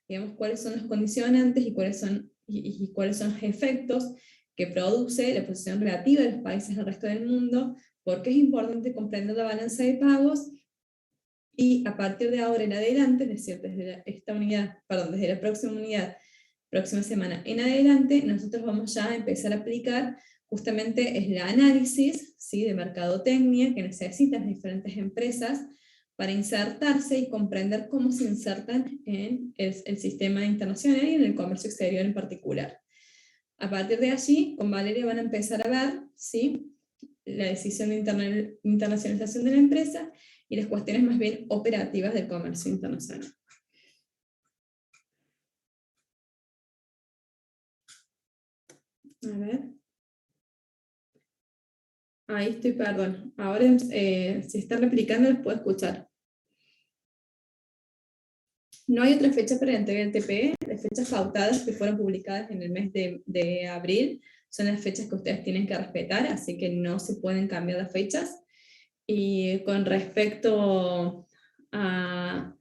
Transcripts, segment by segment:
digamos, cuáles son los condicionantes y cuáles son, y cuáles son los efectos que produce la posición relativa de los países al resto del mundo, por qué es importante comprender la balanza de pagos, y a partir de ahora en adelante, es decir, desde esta unidad, perdón, desde la próxima unidad, próxima semana en adelante, nosotros vamos ya a empezar a aplicar justamente el análisis, ¿sí?, de mercadotecnia que necesitan las diferentes empresas para insertarse y comprender cómo se insertan en el sistema internacional y en el comercio exterior en particular. A partir de allí, con Valeria van a empezar a ver, ¿sí?, la decisión de internacionalización de la empresa y las cuestiones más bien operativas del comercio internacional. A ver. Ahí estoy, perdón. Ahora si está replicando les puedo escuchar. No hay otra fecha para la entrega del TPE. Las fechas pautadas que fueron publicadas en el mes de abril son las fechas que ustedes tienen que respetar, así que no se pueden cambiar las fechas. Y con respecto a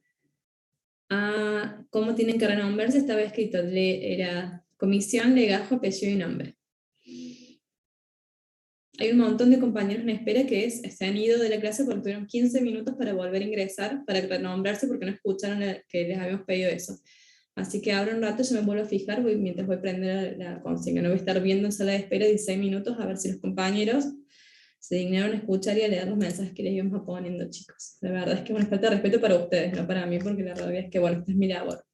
cómo tienen que renombrarse, estaba escrito, era comisión, legajo, apellido y nombre. Hay un montón de compañeros en espera que se han ido de la clase porque tuvieron 15 minutos para volver a ingresar, para renombrarse porque no escucharon que les habíamos pedido eso. Así que ahora un rato yo me vuelvo a fijar mientras voy a prender la consigna. No voy a estar viendo en sala de espera 16 minutos a ver si los compañeros se dignaron a escuchar y a leer los mensajes que les íbamos poniendo, chicos. La verdad es que es una falta de respeto para ustedes, no para mí, porque la realidad es que, bueno, esta es mi labor.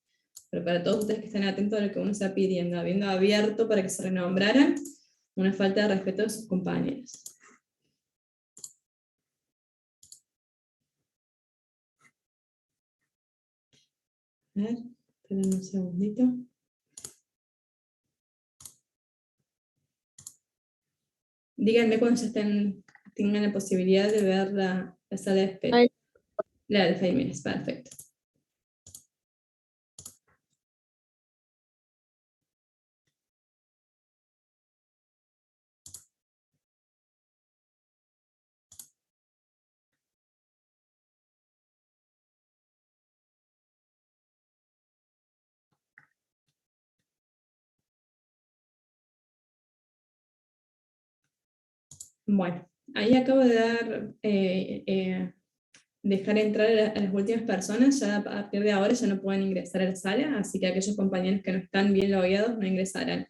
Pero para todos ustedes que están atentos a lo que uno está pidiendo, habiendo abierto para que se renombraran, una falta de respeto a sus compañeros. A ver, esperen un segundito. Díganme cuando ya tengan la posibilidad de ver la sala de espera. Ay. La de 5 minutes, perfecto. Bueno, ahí acabo de dejar entrar a las últimas personas, ya a partir de ahora ya no pueden ingresar a la sala, así que aquellos compañeros que no están bien logueados no ingresarán,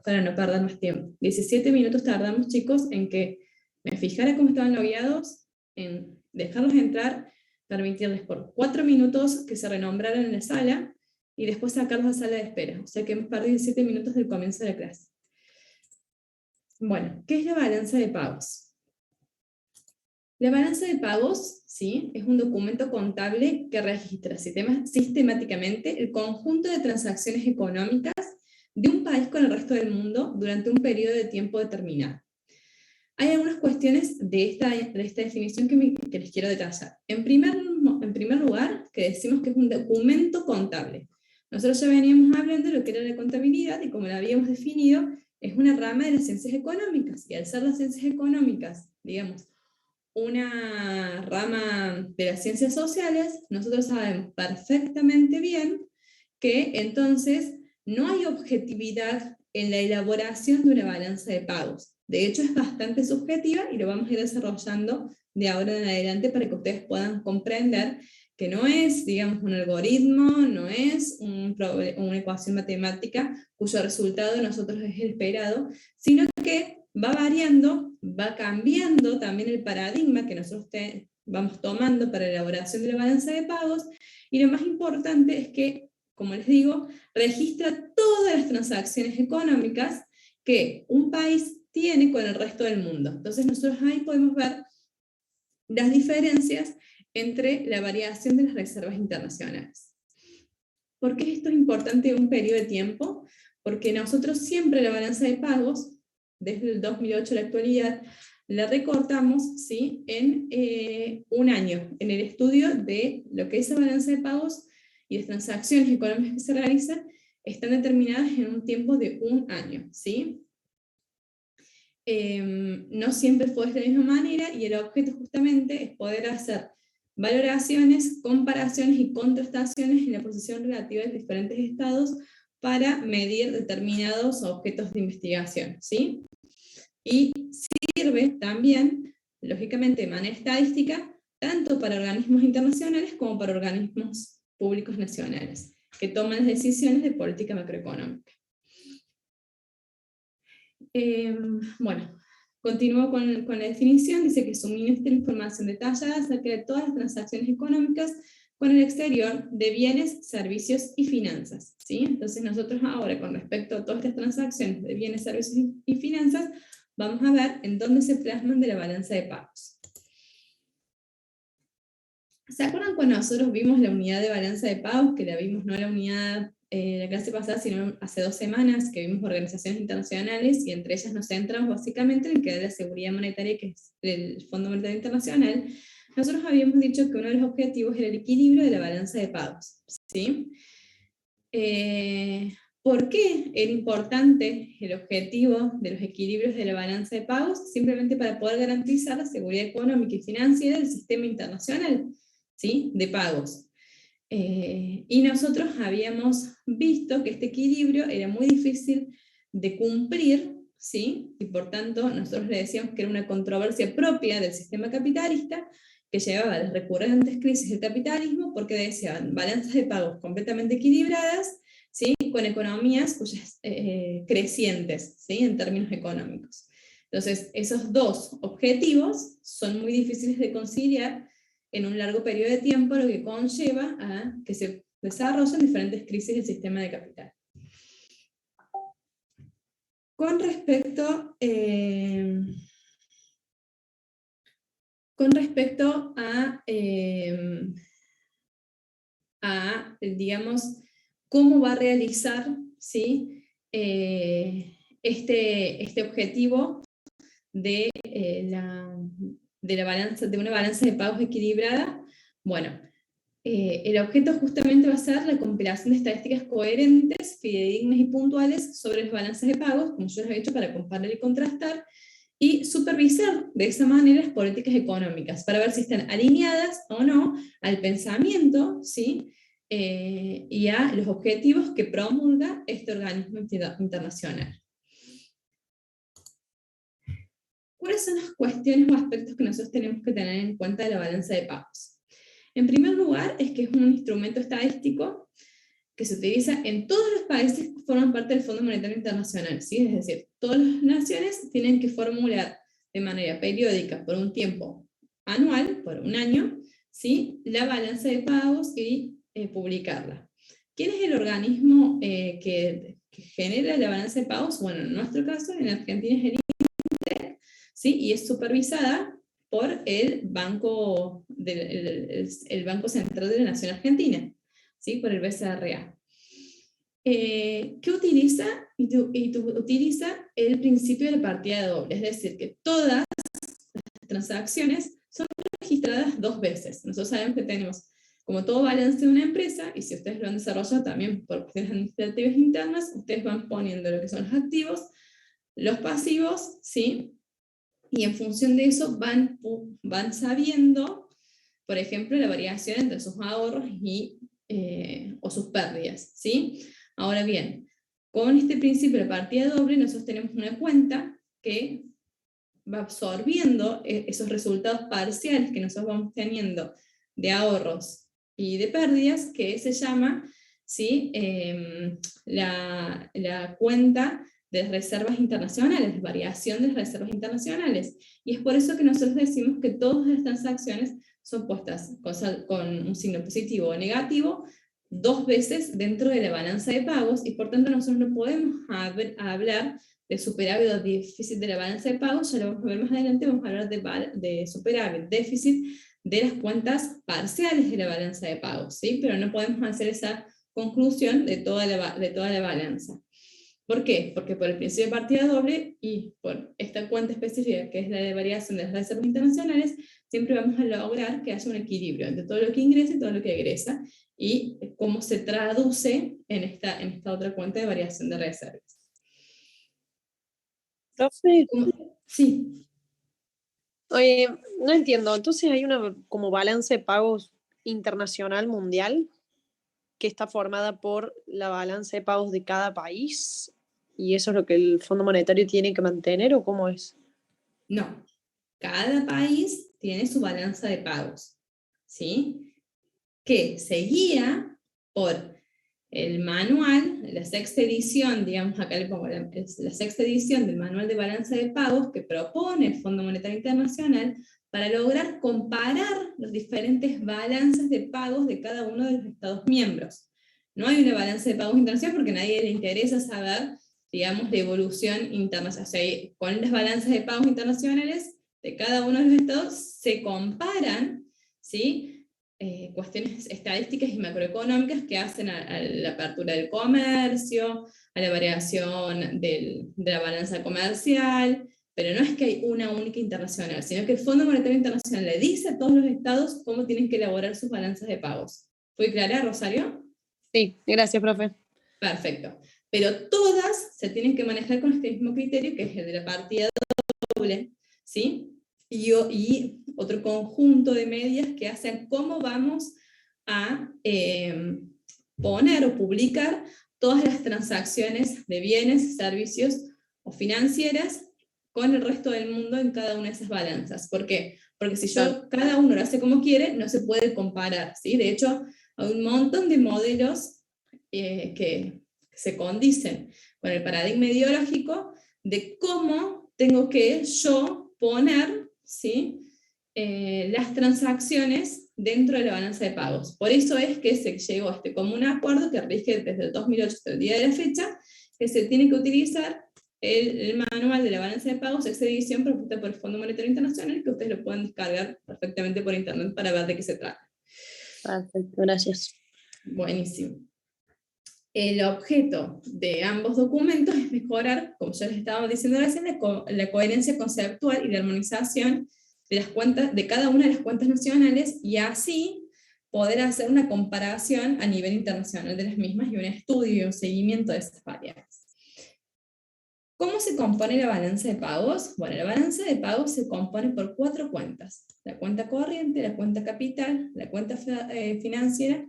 para no perder más tiempo. 17 minutos tardamos, chicos, en que me fijara cómo estaban logueados, en dejarlos entrar, permitirles por 4 minutos que se renombraran en la sala, y después sacarlos a sala de espera, o sea que hemos perdido 17 minutos del comienzo de la clase. Bueno, ¿qué es la balanza de pagos? La balanza de pagos, ¿sí?, es un documento contable que registra sistemáticamente el conjunto de transacciones económicas de un país con el resto del mundo durante un periodo de tiempo determinado. Hay algunas cuestiones de esta definición que les quiero detallar. En primer lugar, que decimos que es un documento contable. Nosotros ya veníamos hablando de lo que era la contabilidad y como la habíamos definido, es una rama de las ciencias económicas. Y al ser las ciencias económicas, digamos, una rama de las ciencias sociales, nosotros sabemos perfectamente bien que entonces no hay objetividad en la elaboración de una balanza de pagos. De hecho, es bastante subjetiva y lo vamos a ir desarrollando de ahora en adelante para que ustedes puedan comprender que no es, digamos, un algoritmo, no es una ecuación matemática cuyo resultado de nosotros es el esperado, sino que va variando, va cambiando también el paradigma que nosotros vamos tomando para la elaboración de la balanza de pagos, y lo más importante es que, como les digo, registra todas las transacciones económicas que un país tiene con el resto del mundo. Entonces nosotros ahí podemos ver las diferencias entre la variación de las reservas internacionales. ¿Por qué esto es importante en un periodo de tiempo? Porque nosotros siempre la balanza de pagos, desde el 2008 a la actualidad, la recortamos, ¿sí?, en un año, en el estudio de lo que es la balanza de pagos y las transacciones económicas que se realizan, están determinadas en un tiempo de un año, ¿sí? No siempre fue de la misma manera, y el objeto justamente es poder hacer valoraciones, comparaciones y contrastaciones en la posición relativa de diferentes estados para medir determinados objetos de investigación, ¿sí? Y sirve también, lógicamente, de manera estadística, tanto para organismos internacionales como para organismos públicos nacionales, que toman las decisiones de política macroeconómica. Bueno, continúo con la definición. Dice que suministra información detallada acerca de todas las transacciones económicas con el exterior de bienes, servicios y finanzas, ¿sí? Entonces nosotros ahora, con respecto a todas estas transacciones de bienes, servicios y finanzas, vamos a ver en dónde se plasman de la balanza de pagos. ¿Se acuerdan cuando nosotros vimos la unidad de balanza de pagos, que la vimos no la unidad la clase pasada, sino hace 2 semanas, que vimos organizaciones internacionales, y entre ellas nos centramos básicamente en el que es la seguridad monetaria, que es el Fondo Monetario Internacional? Nosotros habíamos dicho que uno de los objetivos era el equilibrio de la balanza de pagos, ¿sí? ¿Por qué era importante el objetivo de los equilibrios de la balanza de pagos? Simplemente para poder garantizar la seguridad económica y financiera del sistema internacional, ¿sí?, de pagos. Y nosotros habíamos visto que este equilibrio era muy difícil de cumplir, ¿sí? Y por tanto nosotros le decíamos que era una controversia propia del sistema capitalista, que llevaba a las recurrentes crisis del capitalismo, porque deseaban balanzas de pagos completamente equilibradas, ¿sí?, con economías cuyas, crecientes, ¿sí?, en términos económicos. Entonces, esos dos objetivos son muy difíciles de conciliar en un largo periodo de tiempo, lo que conlleva a que se desarrollen diferentes crisis del sistema de capital. Con respecto digamos, cómo va a realizar, ¿sí?, este objetivo de, de una balanza de pagos equilibrada. Bueno, el objeto justamente va a ser la compilación de estadísticas coherentes, fidedignas y puntuales sobre las balanzas de pagos, como yo les he dicho, para comparar y contrastar, y supervisar de esa manera las políticas económicas, para ver si están alineadas o no al pensamiento, ¿sí?, y a los objetivos que promulga este organismo internacional. ¿Cuáles son las cuestiones o aspectos que nosotros tenemos que tener en cuenta de la balanza de pagos? En primer lugar, es que es un instrumento estadístico que se utiliza en todos los países que forman parte del Fondo Monetario Internacional, ¿sí? Es decir, todas las naciones tienen que formular de manera periódica, por un tiempo anual, por un año, ¿sí?, la balanza de pagos y publicarla. ¿Quién es el organismo que genera la balanza de pagos? Bueno, en nuestro caso, en Argentina es el INDEC, ¿sí?, y es supervisada por el Banco, el Banco Central de la Nación Argentina, ¿sí?, por el BCRA. ¿Qué utiliza? Utiliza el principio de la partida doble, es decir, que todas las transacciones son registradas 2 veces. Nosotros sabemos que tenemos como todo balance de una empresa, y si ustedes lo han desarrollado también por cuestiones administrativas internas, ustedes van poniendo lo que son los activos, los pasivos, ¿sí?, y en función de eso van sabiendo, por ejemplo, la variación entre sus ahorros y, o sus pérdidas, ¿sí? Ahora bien, con este principio de partida doble, nosotros tenemos una cuenta que va absorbiendo esos resultados parciales que nosotros vamos teniendo de ahorros y de pérdidas, que se llama, ¿sí?, la cuenta de las reservas internacionales, variación de las reservas internacionales. Y es por eso que nosotros decimos que todas las transacciones son puestas con un signo positivo o negativo 2 veces dentro de la balanza de pagos, y por tanto nosotros no podemos hablar de superávit o déficit de la balanza de pagos. Ya lo vamos a ver más adelante, vamos a hablar de superávit, déficit de las cuentas parciales de la balanza de pagos, ¿sí? Pero no podemos hacer esa conclusión de toda la balanza. ¿Por qué? Porque por el principio de partida doble y por esta cuenta específica, que es la de variación de las reservas internacionales, siempre vamos a lograr que haya un equilibrio entre todo lo que ingresa y todo lo que egresa, y cómo se traduce en esta otra cuenta de variación de reservas. Profe, Sí. Oye, no entiendo. Entonces hay una como balance de pagos internacional mundial que está formada por la balanza de pagos de cada país y eso es lo que el Fondo Monetario tiene que mantener o cómo es. No, cada país tiene su balanza de pagos, ¿sí? Que se guía por el manual, la sexta edición, digamos, acá le pongo la sexta edición del manual de balanza de pagos que propone el Fondo Monetario Internacional para lograr comparar los diferentes balances de pagos de cada uno de los Estados miembros. No hay una balanza de pagos internacional porque a nadie le interesa saber, digamos, la evolución internacional. O sea, con las balanzas de pagos internacionales de cada uno de los estados se comparan, ¿sí? Cuestiones estadísticas y macroeconómicas que hacen a la apertura del comercio, a la variación de la balanza comercial, pero no es que hay una única internacional, sino que el Fondo Monetario Internacional le dice a todos los estados cómo tienen que elaborar sus balanzas de pagos. ¿Fue clara, Rosario? Sí, gracias, profe. Perfecto. Pero todas se tienen que manejar con este mismo criterio, que es el de la partida doble, ¿sí? Y otro conjunto de medidas que hacen cómo vamos a poner o publicar todas las transacciones de bienes, servicios o financieras con el resto del mundo en cada una de esas balanzas. ¿Por qué? Porque si Claro. cada uno lo hace como quiere, no se puede comparar, ¿sí? De hecho, hay un montón de modelos que se condicen con el paradigma ideológico de cómo tengo que yo poner, ¿sí? Las transacciones dentro de la balanza de pagos. Por eso es que se llegó a este común acuerdo que rige desde el 2008 hasta el día de la fecha, que se tiene que utilizar el manual de la balanza de pagos, esa edición propuesta por el Fondo Monetario Internacional, que ustedes lo pueden descargar perfectamente por internet para ver de qué se trata. Perfecto, gracias. Buenísimo. El objeto de ambos documentos es mejorar, como ya les estaba diciendo recién, la coherencia conceptual y la armonización de las cuentas, de cada una de las cuentas nacionales, y así poder hacer una comparación a nivel internacional de las mismas y un estudio y un seguimiento de esas variables. ¿Cómo se compone la balanza de pagos? Bueno, la balanza de pagos se compone por 4 cuentas: la cuenta corriente, la cuenta capital, la cuenta financiera,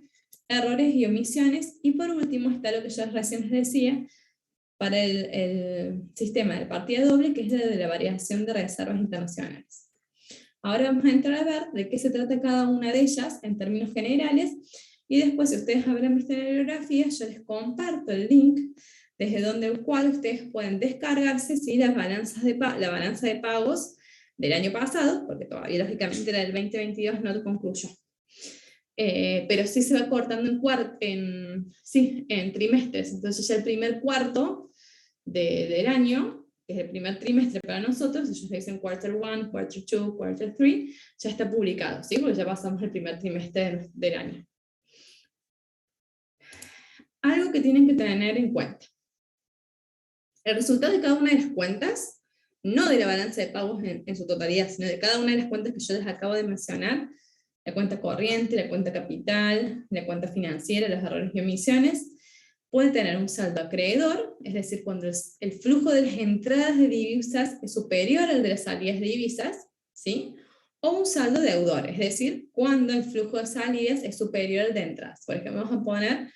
errores y omisiones, y por último está lo que yo recién les decía, para el sistema de partida doble, que es la de la variación de reservas internacionales. Ahora vamos a entrar a ver de qué se trata cada una de ellas en términos generales, y después, si ustedes habrán visto en la bibliografía, yo les comparto el link desde donde el cual ustedes pueden descargarse, ¿sí?, la balanza de pagos del año pasado, porque todavía lógicamente la del 2022 no concluyó. Pero sí se va cortando en trimestres. Entonces ya el primer cuarto del año, que es el primer trimestre para nosotros, ellos dicen quarter 1, quarter 2, quarter 3, ya está publicado, ¿sí? Porque ya pasamos el primer trimestre del año. Algo que tienen que tener en cuenta: el resultado de cada una de las cuentas, no de la balanza de pagos en su totalidad, sino de cada una de las cuentas que yo les acabo de mencionar, la cuenta corriente, la cuenta capital, la cuenta financiera, los errores y omisiones, puede tener un saldo acreedor, es decir, cuando el flujo de las entradas de divisas es superior al de las salidas de divisas, ¿sí? O un saldo deudor, es decir, cuando el flujo de salidas es superior al de entradas. Por ejemplo, vamos a poner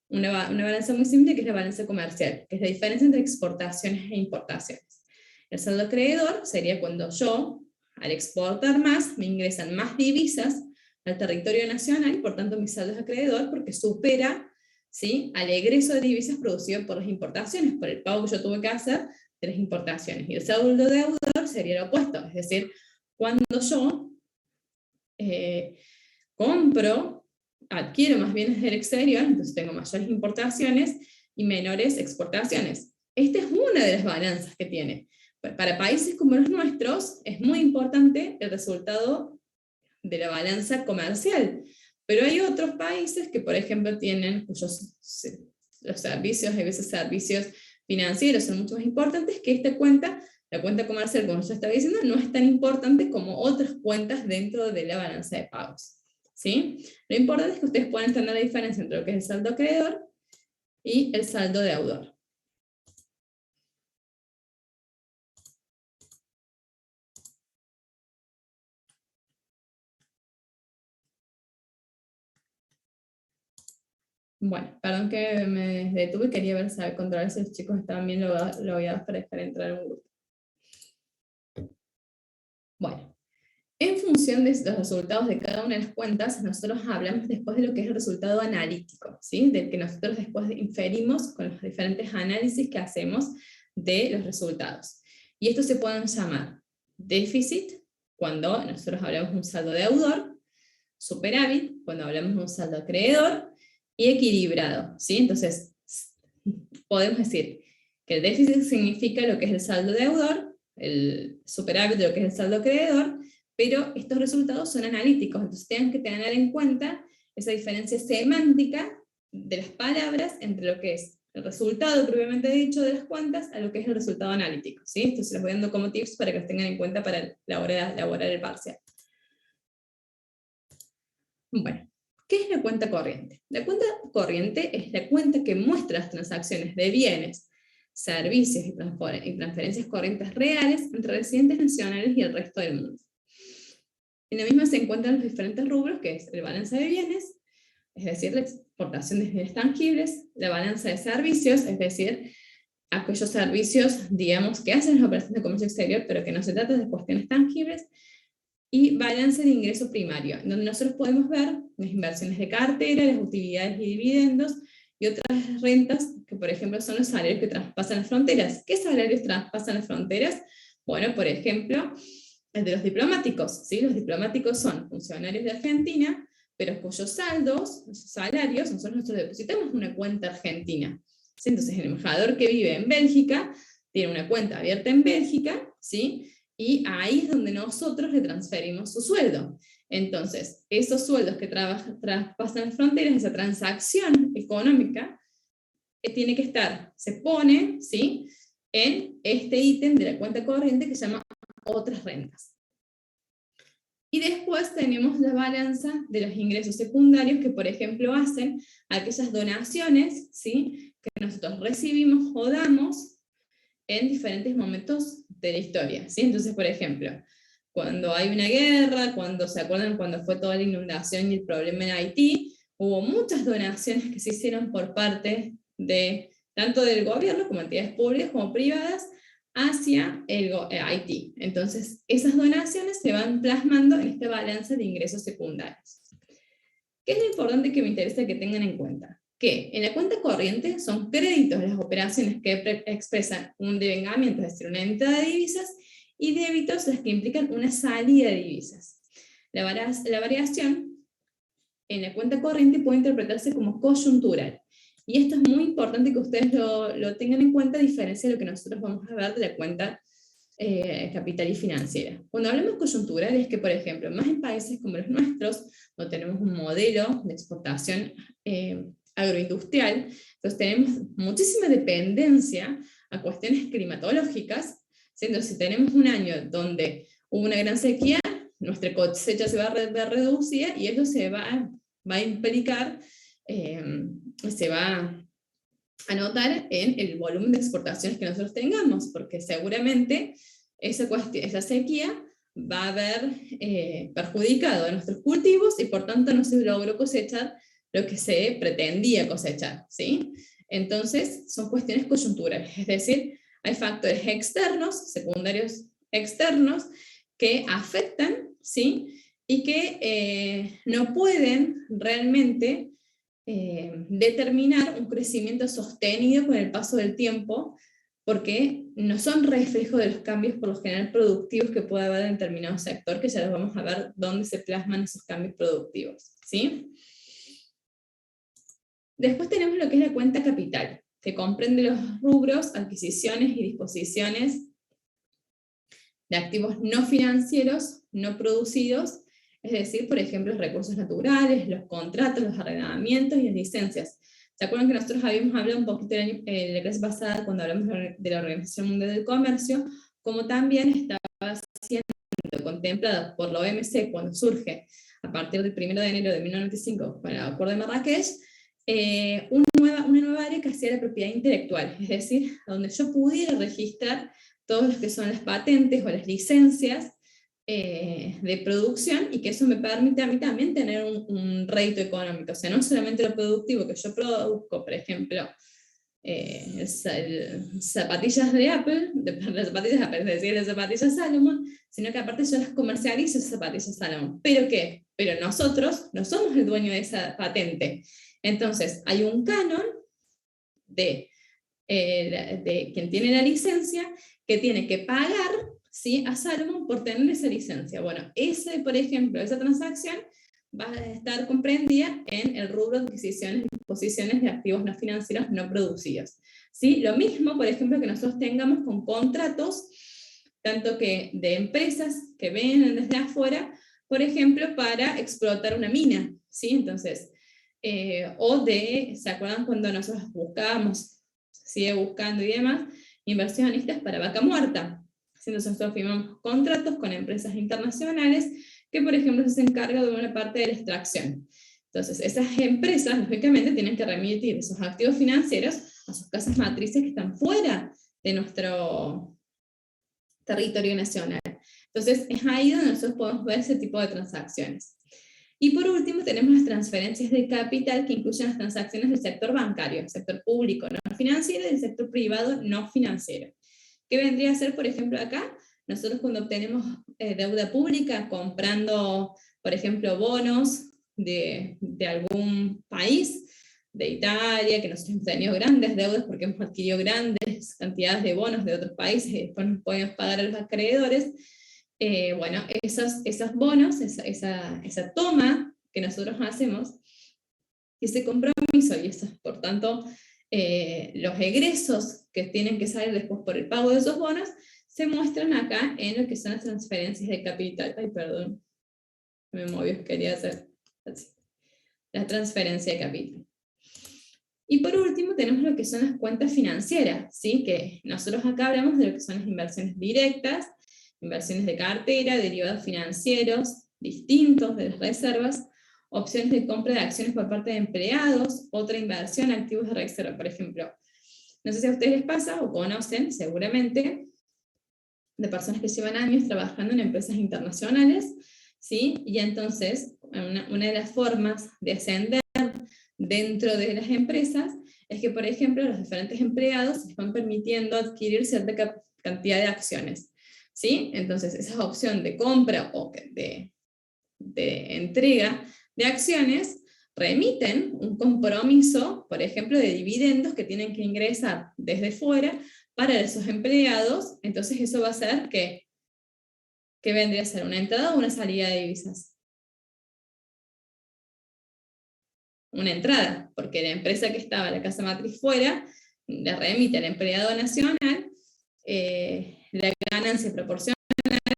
una balanza muy simple, que es la balanza comercial, que es la diferencia entre exportaciones e importaciones. El saldo acreedor sería cuando yo, al exportar más, me ingresan más divisas al territorio nacional, y por tanto mi saldo es acreedor porque supera, ¿sí?, al egreso de divisas producido por las importaciones, por el pago que yo tuve que hacer de las importaciones. Y el saldo deudor sería lo opuesto, es decir, cuando yo compro, adquiero más bienes del exterior, entonces tengo mayores importaciones y menores exportaciones. Esta es una de las balanzas que tiene. Para países como los nuestros es muy importante el resultado de la balanza comercial, pero hay otros países que, por ejemplo, tienen los servicios, hay veces servicios financieros son mucho más importantes, que esta cuenta, la cuenta comercial, como yo estaba diciendo, no es tan importante como otras cuentas dentro de la balanza de pagos, ¿sí? Lo importante es que ustedes puedan entender la diferencia entre lo que es el saldo acreedor y el saldo deudor. Bueno, perdón que me detuve, quería ver, saber, controlar si los chicos estaban bien logueados para dejar entrar en un grupo. Bueno, en función de los resultados de cada una de las cuentas, nosotros hablamos después de lo que es el resultado analítico, ¿sí? Del que nosotros después inferimos con los diferentes análisis que hacemos de los resultados. Y estos se pueden llamar déficit, cuando nosotros hablamos de un saldo deudor, superávit, cuando hablamos de un saldo acreedor, y equilibrado, ¿sí? Entonces, podemos decir que el déficit significa lo que es el saldo deudor, el superávit de lo que es el saldo acreedor, pero estos resultados son analíticos, entonces tienen que tener en cuenta esa diferencia semántica de las palabras entre lo que es el resultado propiamente dicho de las cuentas a lo que es el resultado analítico, ¿sí? Esto se los voy dando como tips para que los tengan en cuenta para elaborar el parcial. Bueno, ¿qué es la cuenta corriente? La cuenta corriente es la cuenta que muestra las transacciones de bienes, servicios y transferencias corrientes reales entre residentes nacionales y el resto del mundo. En la misma se encuentran los diferentes rubros, que es el balance de bienes, es decir, la exportación de bienes tangibles, la balanza de servicios, es decir, aquellos servicios, digamos, que hacen las operaciones de comercio exterior, pero que no se trata de cuestiones tangibles, y balance de ingreso primario, donde nosotros podemos ver las inversiones de cartera, las utilidades y dividendos, y otras rentas, que por ejemplo son los salarios que traspasan las fronteras. ¿Qué salarios traspasan las fronteras? Bueno, por ejemplo, el de los diplomáticos, ¿sí? Los diplomáticos son funcionarios de Argentina, pero cuyos saldos, sus salarios, nosotros depositamos en una cuenta argentina. ¿Sí? Entonces el embajador que vive en Bélgica tiene una cuenta abierta en Bélgica, ¿sí? Y ahí es donde nosotros le transferimos su sueldo. Entonces, esos sueldos que traspasan las fronteras, esa transacción económica, tiene que estar, se pone, ¿sí?, en este ítem de la cuenta corriente que se llama otras rentas. Y después tenemos la balanza de los ingresos secundarios que, por ejemplo, hacen aquellas donaciones, ¿sí?, que nosotros recibimos o damos en diferentes momentos de la historia, ¿sí? Entonces, por ejemplo, cuando hay una guerra, cuando se acuerdan cuando fue toda la inundación y el problema en Haití, hubo muchas donaciones que se hicieron por parte de tanto del gobierno como entidades públicas como privadas hacia Haití. Entonces, esas donaciones se van plasmando en este balance de ingresos secundarios. ¿Qué es lo importante que me interesa que tengan en cuenta? Que en la cuenta corriente son créditos las operaciones que expresan un devengamiento, es decir, una entrada de divisas, y débitos las que implican una salida de divisas. La variación en la cuenta corriente puede interpretarse como coyuntural. Y esto es muy importante que ustedes lo tengan en cuenta, a diferencia de lo que nosotros vamos a ver de la cuenta capital y financiera. Cuando hablamos coyuntural es que, por ejemplo, más en países como los nuestros, donde tenemos un modelo de exportación agroindustrial, entonces tenemos muchísima dependencia a cuestiones climatológicas, siendo si tenemos un año donde hubo una gran sequía, nuestra cosecha se va a ver reducida y eso se va a implicar, se va a notar en el volumen de exportaciones que nosotros tengamos, porque seguramente esa sequía va a haber perjudicado a nuestros cultivos y por tanto no se logró cosechar lo que se pretendía cosechar, ¿sí? Entonces son cuestiones coyunturales, es decir, hay factores externos, secundarios externos, que afectan, ¿sí?, y que no pueden realmente determinar un crecimiento sostenido con el paso del tiempo, porque no son reflejo de los cambios por lo general productivos que puede haber en determinado sector, que ya los vamos a ver dónde se plasman esos cambios productivos, ¿sí? Después tenemos lo que es la cuenta capital, que comprende los rubros, adquisiciones y disposiciones de activos no financieros, no producidos, es decir, por ejemplo, los recursos naturales, los contratos, los arrendamientos y las licencias. ¿Se acuerdan que nosotros habíamos hablado un poquito en la clase pasada cuando hablamos de la Organización Mundial del Comercio, como también estaba siendo contemplada por la OMC cuando surge a partir del 1 de enero de 1995 con el Acuerdo de Marrakech, una nueva área que hacía la propiedad intelectual, es decir, donde yo pudiera registrar todos los que son las patentes o las licencias de producción, y que eso me permite a mí también tener un rédito económico. O sea, no solamente lo productivo que yo produzco, por ejemplo, zapatillas de Apple, las zapatillas de Apple, es decir, las zapatillas Salomon, sino que aparte yo las comercializo esas zapatillas Salomon. ¿Pero qué? Pero nosotros no somos el dueño de esa patente. Entonces, hay un canon de quien tiene la licencia que tiene que pagar, ¿sí?, a Salomon por tener esa licencia. Bueno, por ejemplo, esa transacción va a estar comprendida en el rubro de adquisiciones y disposiciones de activos no financieros no producidos. ¿Sí? Lo mismo, por ejemplo, que nosotros tengamos con contratos, tanto que de empresas que vienen desde afuera, por ejemplo, para explotar una mina. ¿Sí? Entonces, ¿se acuerdan cuando nosotros buscábamos, sigue buscando y demás, inversionistas para Vaca Muerta? Entonces nosotros firmamos contratos con empresas internacionales que, por ejemplo, se hacen cargo de una parte de la extracción. Entonces, esas empresas, lógicamente, tienen que remitir esos activos financieros a sus casas matrices que están fuera de nuestro territorio nacional. Entonces, es ahí donde nosotros podemos ver ese tipo de transacciones. Y por último, tenemos las transferencias de capital, que incluyen las transacciones del sector bancario, el sector público no financiero y el sector privado no financiero. ¿Qué vendría a ser, por ejemplo, acá? Nosotros cuando obtenemos deuda pública comprando, por ejemplo, bonos de algún país, de Italia, que nosotros hemos tenido grandes deudas porque hemos adquirido grandes cantidades de bonos de otros países y después nos podemos pagar a los acreedores. Bueno, esos bonos, esa toma que nosotros hacemos, ese compromiso y esos, por tanto, los egresos que tienen que salir después por el pago de esos bonos, se muestran acá en lo que son las transferencias de capital. Ay, perdón, me movió, quería hacer así. La transferencia de capital. Y por último tenemos lo que son las cuentas financieras, ¿sí? Que nosotros acá hablamos de lo que son las inversiones directas, inversiones de cartera, derivados financieros distintos de las reservas, opciones de compra de acciones por parte de empleados, otra inversión, activos de reserva, por ejemplo. No sé si a ustedes les pasa o conocen, seguramente, de personas que llevan años trabajando en empresas internacionales, ¿sí? Y entonces, una de las formas de ascender dentro de las empresas es que, por ejemplo, los diferentes empleados les van permitiendo adquirir cierta cantidad de acciones, ¿sí? Entonces, esa opción de compra o de entrega de acciones remiten un compromiso, por ejemplo, de dividendos que tienen que ingresar desde fuera para esos empleados. Entonces eso va a ser que vendría a ser una entrada o una salida de divisas. Una entrada, porque la empresa que estaba, la casa matriz fuera, le remite al empleado nacional la ganancia proporcional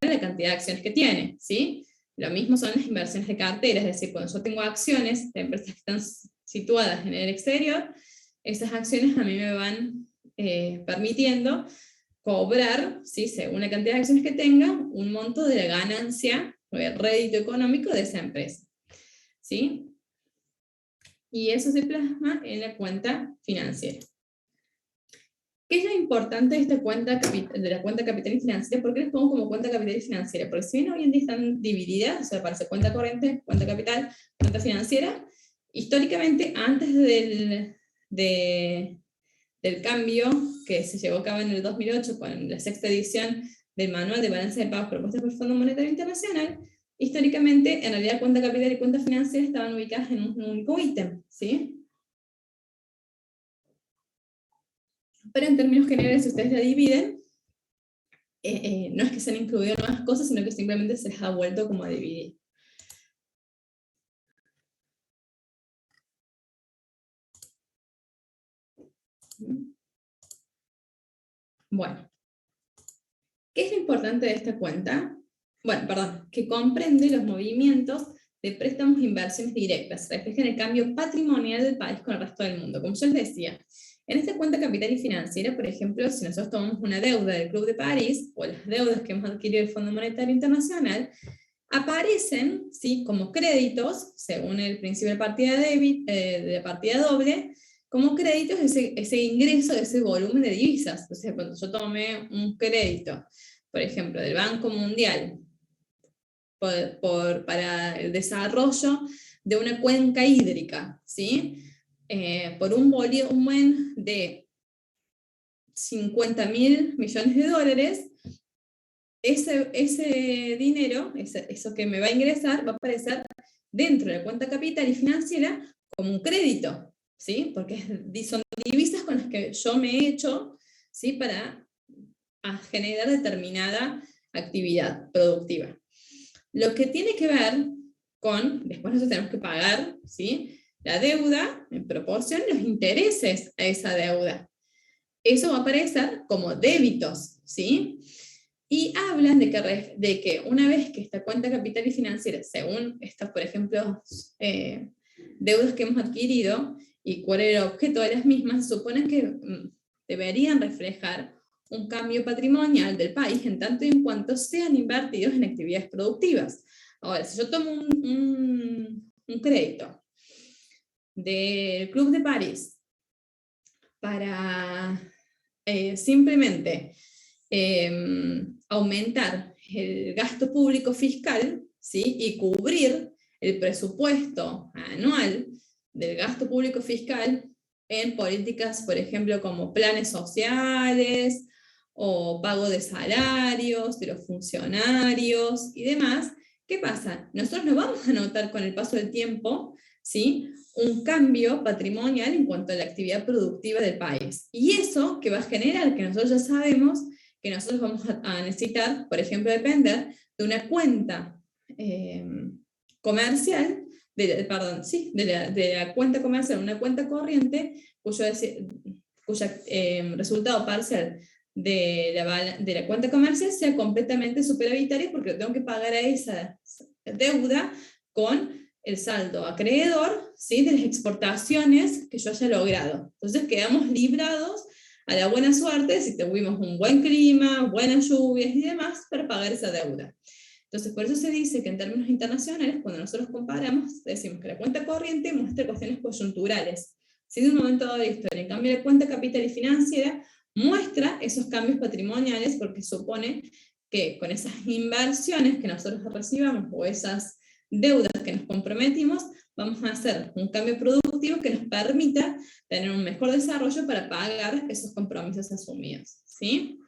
a la cantidad de acciones que tiene, ¿sí? Lo mismo son las inversiones de cartera, es decir, cuando yo tengo acciones de empresas que están situadas en el exterior, esas acciones a mí me van permitiendo cobrar, ¿sí?, según la cantidad de acciones que tenga, un monto de la ganancia o el rédito económico de esa empresa, ¿sí? Y eso se plasma en la cuenta financiera. ¿Qué es lo importante de esta cuenta de la cuenta capital y financiera? ¿Por qué les pongo como cuenta capital y financiera? Porque si bien hoy en día están divididas, o sea, aparece cuenta corriente, cuenta capital, cuenta financiera, históricamente, antes del cambio que se llevó a cabo en el 2008 con la sexta edición del Manual de Balance de Pagos propuestas por el Fondo Monetario Internacional, históricamente, en realidad, cuenta capital y cuenta financiera estaban ubicadas en un único ítem, ¿sí? Pero en términos generales, si ustedes la dividen, no es que se han incluido nuevas cosas, sino que simplemente se les ha vuelto como a dividir. Bueno, ¿qué es lo importante de esta cuenta? Bueno, perdón, que comprende los movimientos de préstamos e inversiones directas, reflejan el cambio patrimonial del país con el resto del mundo. Como yo les decía, en esta cuenta capital y financiera, por ejemplo, si nosotros tomamos una deuda del Club de París, o las deudas que hemos adquirido del Fondo Monetario Internacional, aparecen, ¿sí?, como créditos, según el principio de partida, de partida doble, como créditos ese ingreso de ese volumen de divisas. O sea, cuando yo tomé un crédito, por ejemplo, del Banco Mundial, para el desarrollo de una cuenca hídrica, ¿sí? Por un volumen de 50.000 millones de dólares, ese dinero, eso que me va a ingresar, va a aparecer dentro de la cuenta capital y financiera como un crédito, ¿sí? Porque son divisas con las que yo me he hecho, ¿sí? Para generar determinada actividad productiva. Lo que tiene que ver con, después nosotros tenemos que pagar, ¿sí? La deuda en proporción los intereses a esa deuda. Eso va a aparecer como débitos, ¿sí? Y hablan de que una vez que esta cuenta capital y financiera, según estas, por ejemplo, deudas que hemos adquirido y cuál era el objeto de las mismas, suponen que deberían reflejar un cambio patrimonial del país en tanto y en cuanto sean invertidos en actividades productivas. Ahora, si yo tomo un crédito del Club de París para simplemente aumentar el gasto público fiscal, ¿sí? Y cubrir el presupuesto anual del gasto público fiscal en políticas, por ejemplo, como planes sociales o pago de salarios de los funcionarios y demás. ¿Qué pasa? Nosotros no vamos a notar con el paso del tiempo, ¿sí? Un cambio patrimonial en cuanto a la actividad productiva del país. Y eso que va a generar que nosotros ya sabemos que nosotros vamos a necesitar, por ejemplo, depender de una cuenta comercial, de la cuenta comercial, una cuenta corriente, cuyo resultado parcial de la cuenta comercial sea completamente superavitario, porque tengo que pagar a esa deuda con el saldo acreedor, ¿sí? De las exportaciones que yo haya logrado. Entonces quedamos librados a la buena suerte si tuvimos un buen clima, buenas lluvias y demás para pagar esa deuda. Entonces, por eso se dice que en términos internacionales, cuando nosotros comparamos, decimos que la cuenta corriente muestra cuestiones coyunturales, ¿sí? De un momento dado de la historia. En cambio, la cuenta capital y financiera muestra esos cambios patrimoniales porque supone que con esas inversiones que nosotros recibamos o esas deudas que nos comprometimos, vamos a hacer un cambio productivo que nos permita tener un mejor desarrollo para pagar esos compromisos asumidos, ¿sí?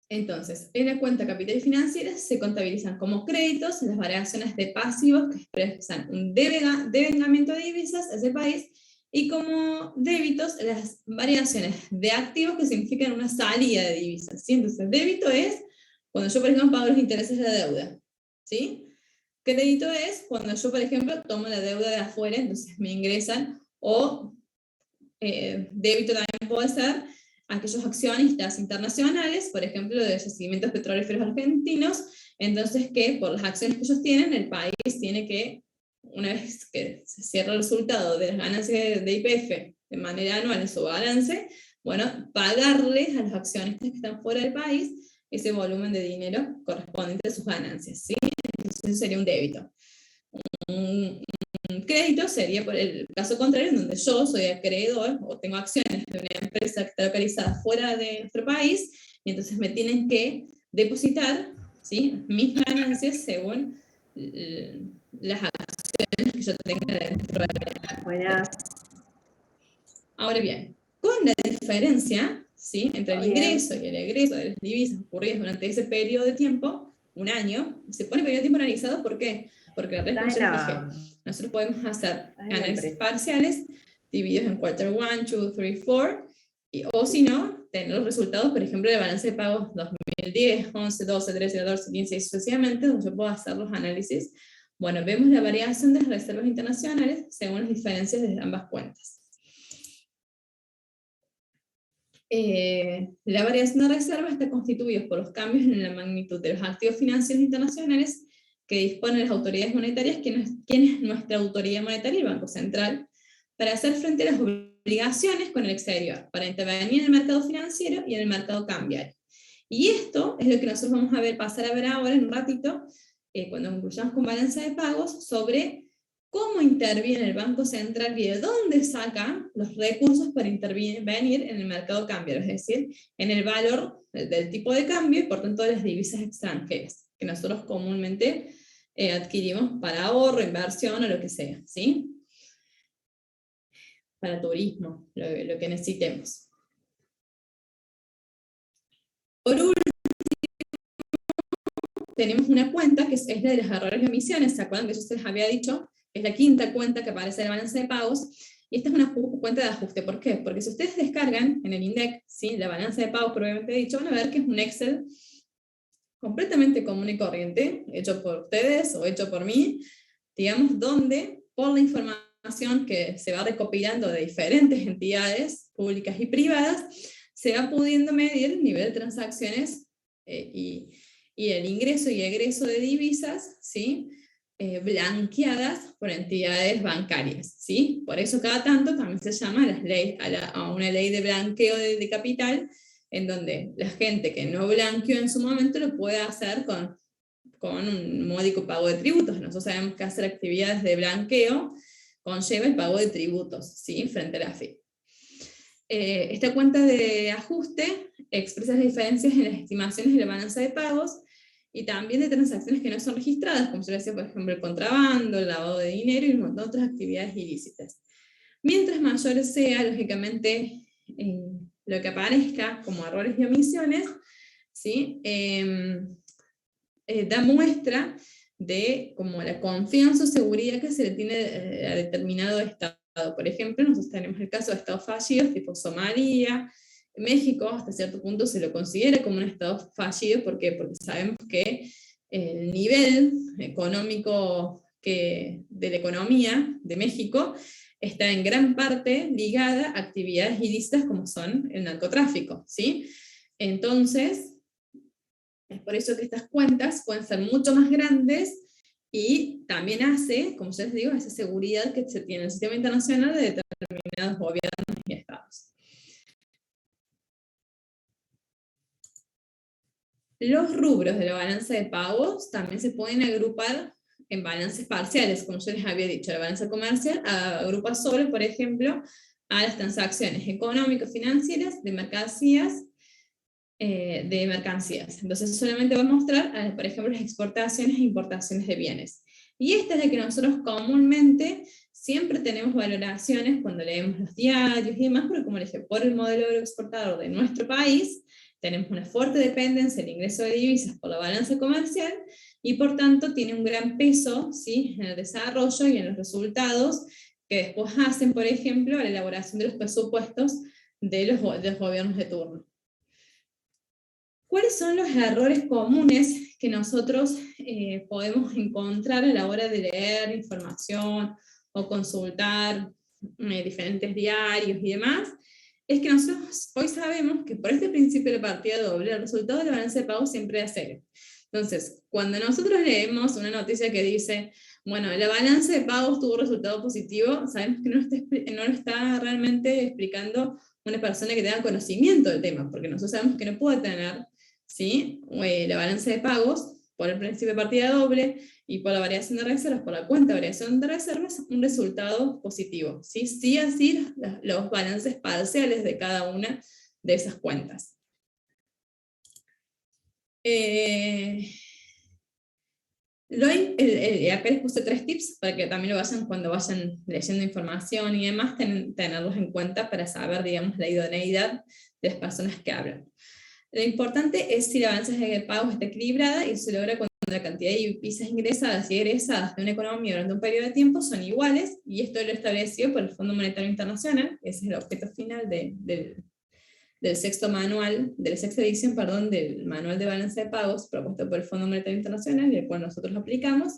Entonces, en la cuenta capital y financiera se contabilizan como créditos las variaciones de pasivos que expresan un devengamiento de divisas a ese país, y como débitos las variaciones de activos que significan una salida de divisas, ¿sí? Entonces, débito es cuando yo, por ejemplo, pago los intereses de la deuda, ¿sí? Crédito es cuando yo, por ejemplo, tomo la deuda de afuera, entonces me ingresan, o débito también puede ser aquellos accionistas internacionales, por ejemplo, de yacimientos petrolíferos argentinos, entonces que por las acciones que ellos tienen, el país tiene que, una vez que se cierra el resultado de las ganancias de YPF de manera anual en su balance, bueno, pagarles a los accionistas que están fuera del país ese volumen de dinero correspondiente a sus ganancias, ¿sí? Entonces eso sería un débito. Un crédito sería por el caso contrario, en donde yo soy acreedor o tengo acciones de una empresa que está localizada fuera de nuestro país, y entonces me tienen que depositar, ¿sí? Mis ganancias según las acciones que yo tenga dentro de la Buenas. Ahora bien, con la diferencia, ¿sí? Entre el ingreso y el egreso de las divisas ocurridas durante ese periodo de tiempo, un año, se pone periodo de tiempo analizado, ¿por qué? Porque la respuesta dije, nosotros podemos hacer análisis parciales divididos en quarter 1, 2, 3, 4, o si no, tener los resultados, por ejemplo, de balance de pagos 2010, 11, 12, 13, 14, 15 y sucesivamente, donde yo puedo hacer los análisis. Bueno, vemos la variación de las reservas internacionales según las diferencias de ambas cuentas. La variación de reserva está constituida por los cambios en la magnitud de los activos financieros internacionales que disponen las autoridades monetarias, ¿quién es nuestra autoridad monetaria? El Banco Central, para hacer frente a las obligaciones con el exterior, para intervenir en el mercado financiero y en el mercado cambiario. Y esto es lo que nosotros vamos a pasar a ver ahora en un ratito, cuando concluyamos con balanza de pagos, sobre cómo interviene el Banco Central y de dónde saca los recursos para intervenir en el mercado cambiario, es decir, en el valor del tipo de cambio y por tanto de las divisas extranjeras. que nosotros comúnmente adquirimos para ahorro, inversión o lo que sea, ¿sí? Para turismo, lo que necesitemos. Por último, tenemos una cuenta que es la de los errores y omisiones. ¿Se acuerdan que yo se les había dicho? Es la quinta cuenta que aparece en el balance de pagos. Y esta es una cuenta de ajuste. ¿Por qué? Porque si ustedes descargan en el INDEC, ¿sí?, la balanza de pagos propiamente dicho, van a ver que es un Excel completamente común y corriente, hecho por ustedes o hecho por mí, digamos, donde por la información que se va recopilando de diferentes entidades públicas y privadas, se va pudiendo medir el nivel de transacciones y el ingreso y egreso de divisas, ¿sí?, blanqueadas por entidades bancarias, ¿sí? Por eso cada tanto también se llama a una ley de blanqueo de capital, en donde la gente que no blanqueó en su momento lo puede hacer con un módico pago de tributos. Nosotros sabemos que hacer actividades de blanqueo conlleva el pago de tributos, ¿sí?, frente a la FIP. Esta cuenta de ajuste expresa las diferencias en las estimaciones de la balanza de pagos y también de transacciones que no son registradas, como se decía, por ejemplo, el contrabando, el lavado de dinero y un montón de otras actividades ilícitas. Mientras mayor sea, lógicamente, lo que aparezca como errores y omisiones, ¿sí?, da muestra de como la confianza o seguridad que se le tiene a determinado estado. Por ejemplo, nosotros tenemos el caso de estados fallidos tipo Somalia. México hasta cierto punto se lo considera como un estado fallido. ¿Por qué? Porque sabemos que el nivel económico de la economía de México está en gran parte ligada a actividades ilícitas como son el narcotráfico, ¿sí? Entonces, es por eso que estas cuentas pueden ser mucho más grandes y también hace, como ya les digo, esa seguridad que se tiene en el sistema internacional de determinados gobiernos y estados. Los rubros de la balanza de pagos también se pueden agrupar en balances parciales, como yo les había dicho. La balanza comercial agrupa solo, por ejemplo, a las transacciones económicas, financieras, de mercancías. Entonces solamente va a mostrar, por ejemplo, las exportaciones e importaciones de bienes. Y esta es la que nosotros comúnmente siempre tenemos valoraciones cuando leemos los diarios y demás, porque como les dije, por el modelo agroexportador de nuestro país, tenemos una fuerte dependencia del ingreso de divisas por la balanza comercial, y por tanto tiene un gran peso, ¿sí?, en el desarrollo y en los resultados que después hacen, por ejemplo, a la elaboración de los presupuestos de los gobiernos de turno. ¿Cuáles son los errores comunes que nosotros podemos encontrar a la hora de leer información o consultar diferentes diarios y demás? Es que nosotros hoy sabemos que por este principio de partida doble, el resultado de la balanza de pagos siempre es cero. Entonces, cuando nosotros leemos una noticia que dice, bueno, la balanza de pagos tuvo resultado positivo, sabemos que no lo está realmente explicando una persona que tenga conocimiento del tema, porque nosotros sabemos que no puede tener, ¿sí?, la balanza de pagos por el principio de partida doble y por la variación de reservas, por la cuenta de variación de reservas, un resultado positivo, ¿sí? Sí, así los balances parciales de cada una de esas cuentas. Acá les puse 3 tips para que también lo vayan, cuando vayan leyendo información y demás, tenerlos en cuenta para saber, digamos, la idoneidad de las personas que hablan. Lo importante es si la balanza de pagos está equilibrada, y se logra cuando la cantidad de divisas ingresadas y egresadas de una economía durante un periodo de tiempo son iguales, y esto lo establecido por el Fondo Monetario Internacional. Ese es el objeto final de la sexta edición, del Manual de Balanza de Pagos propuesto por el Fondo Monetario Internacional, y el cual nosotros aplicamos.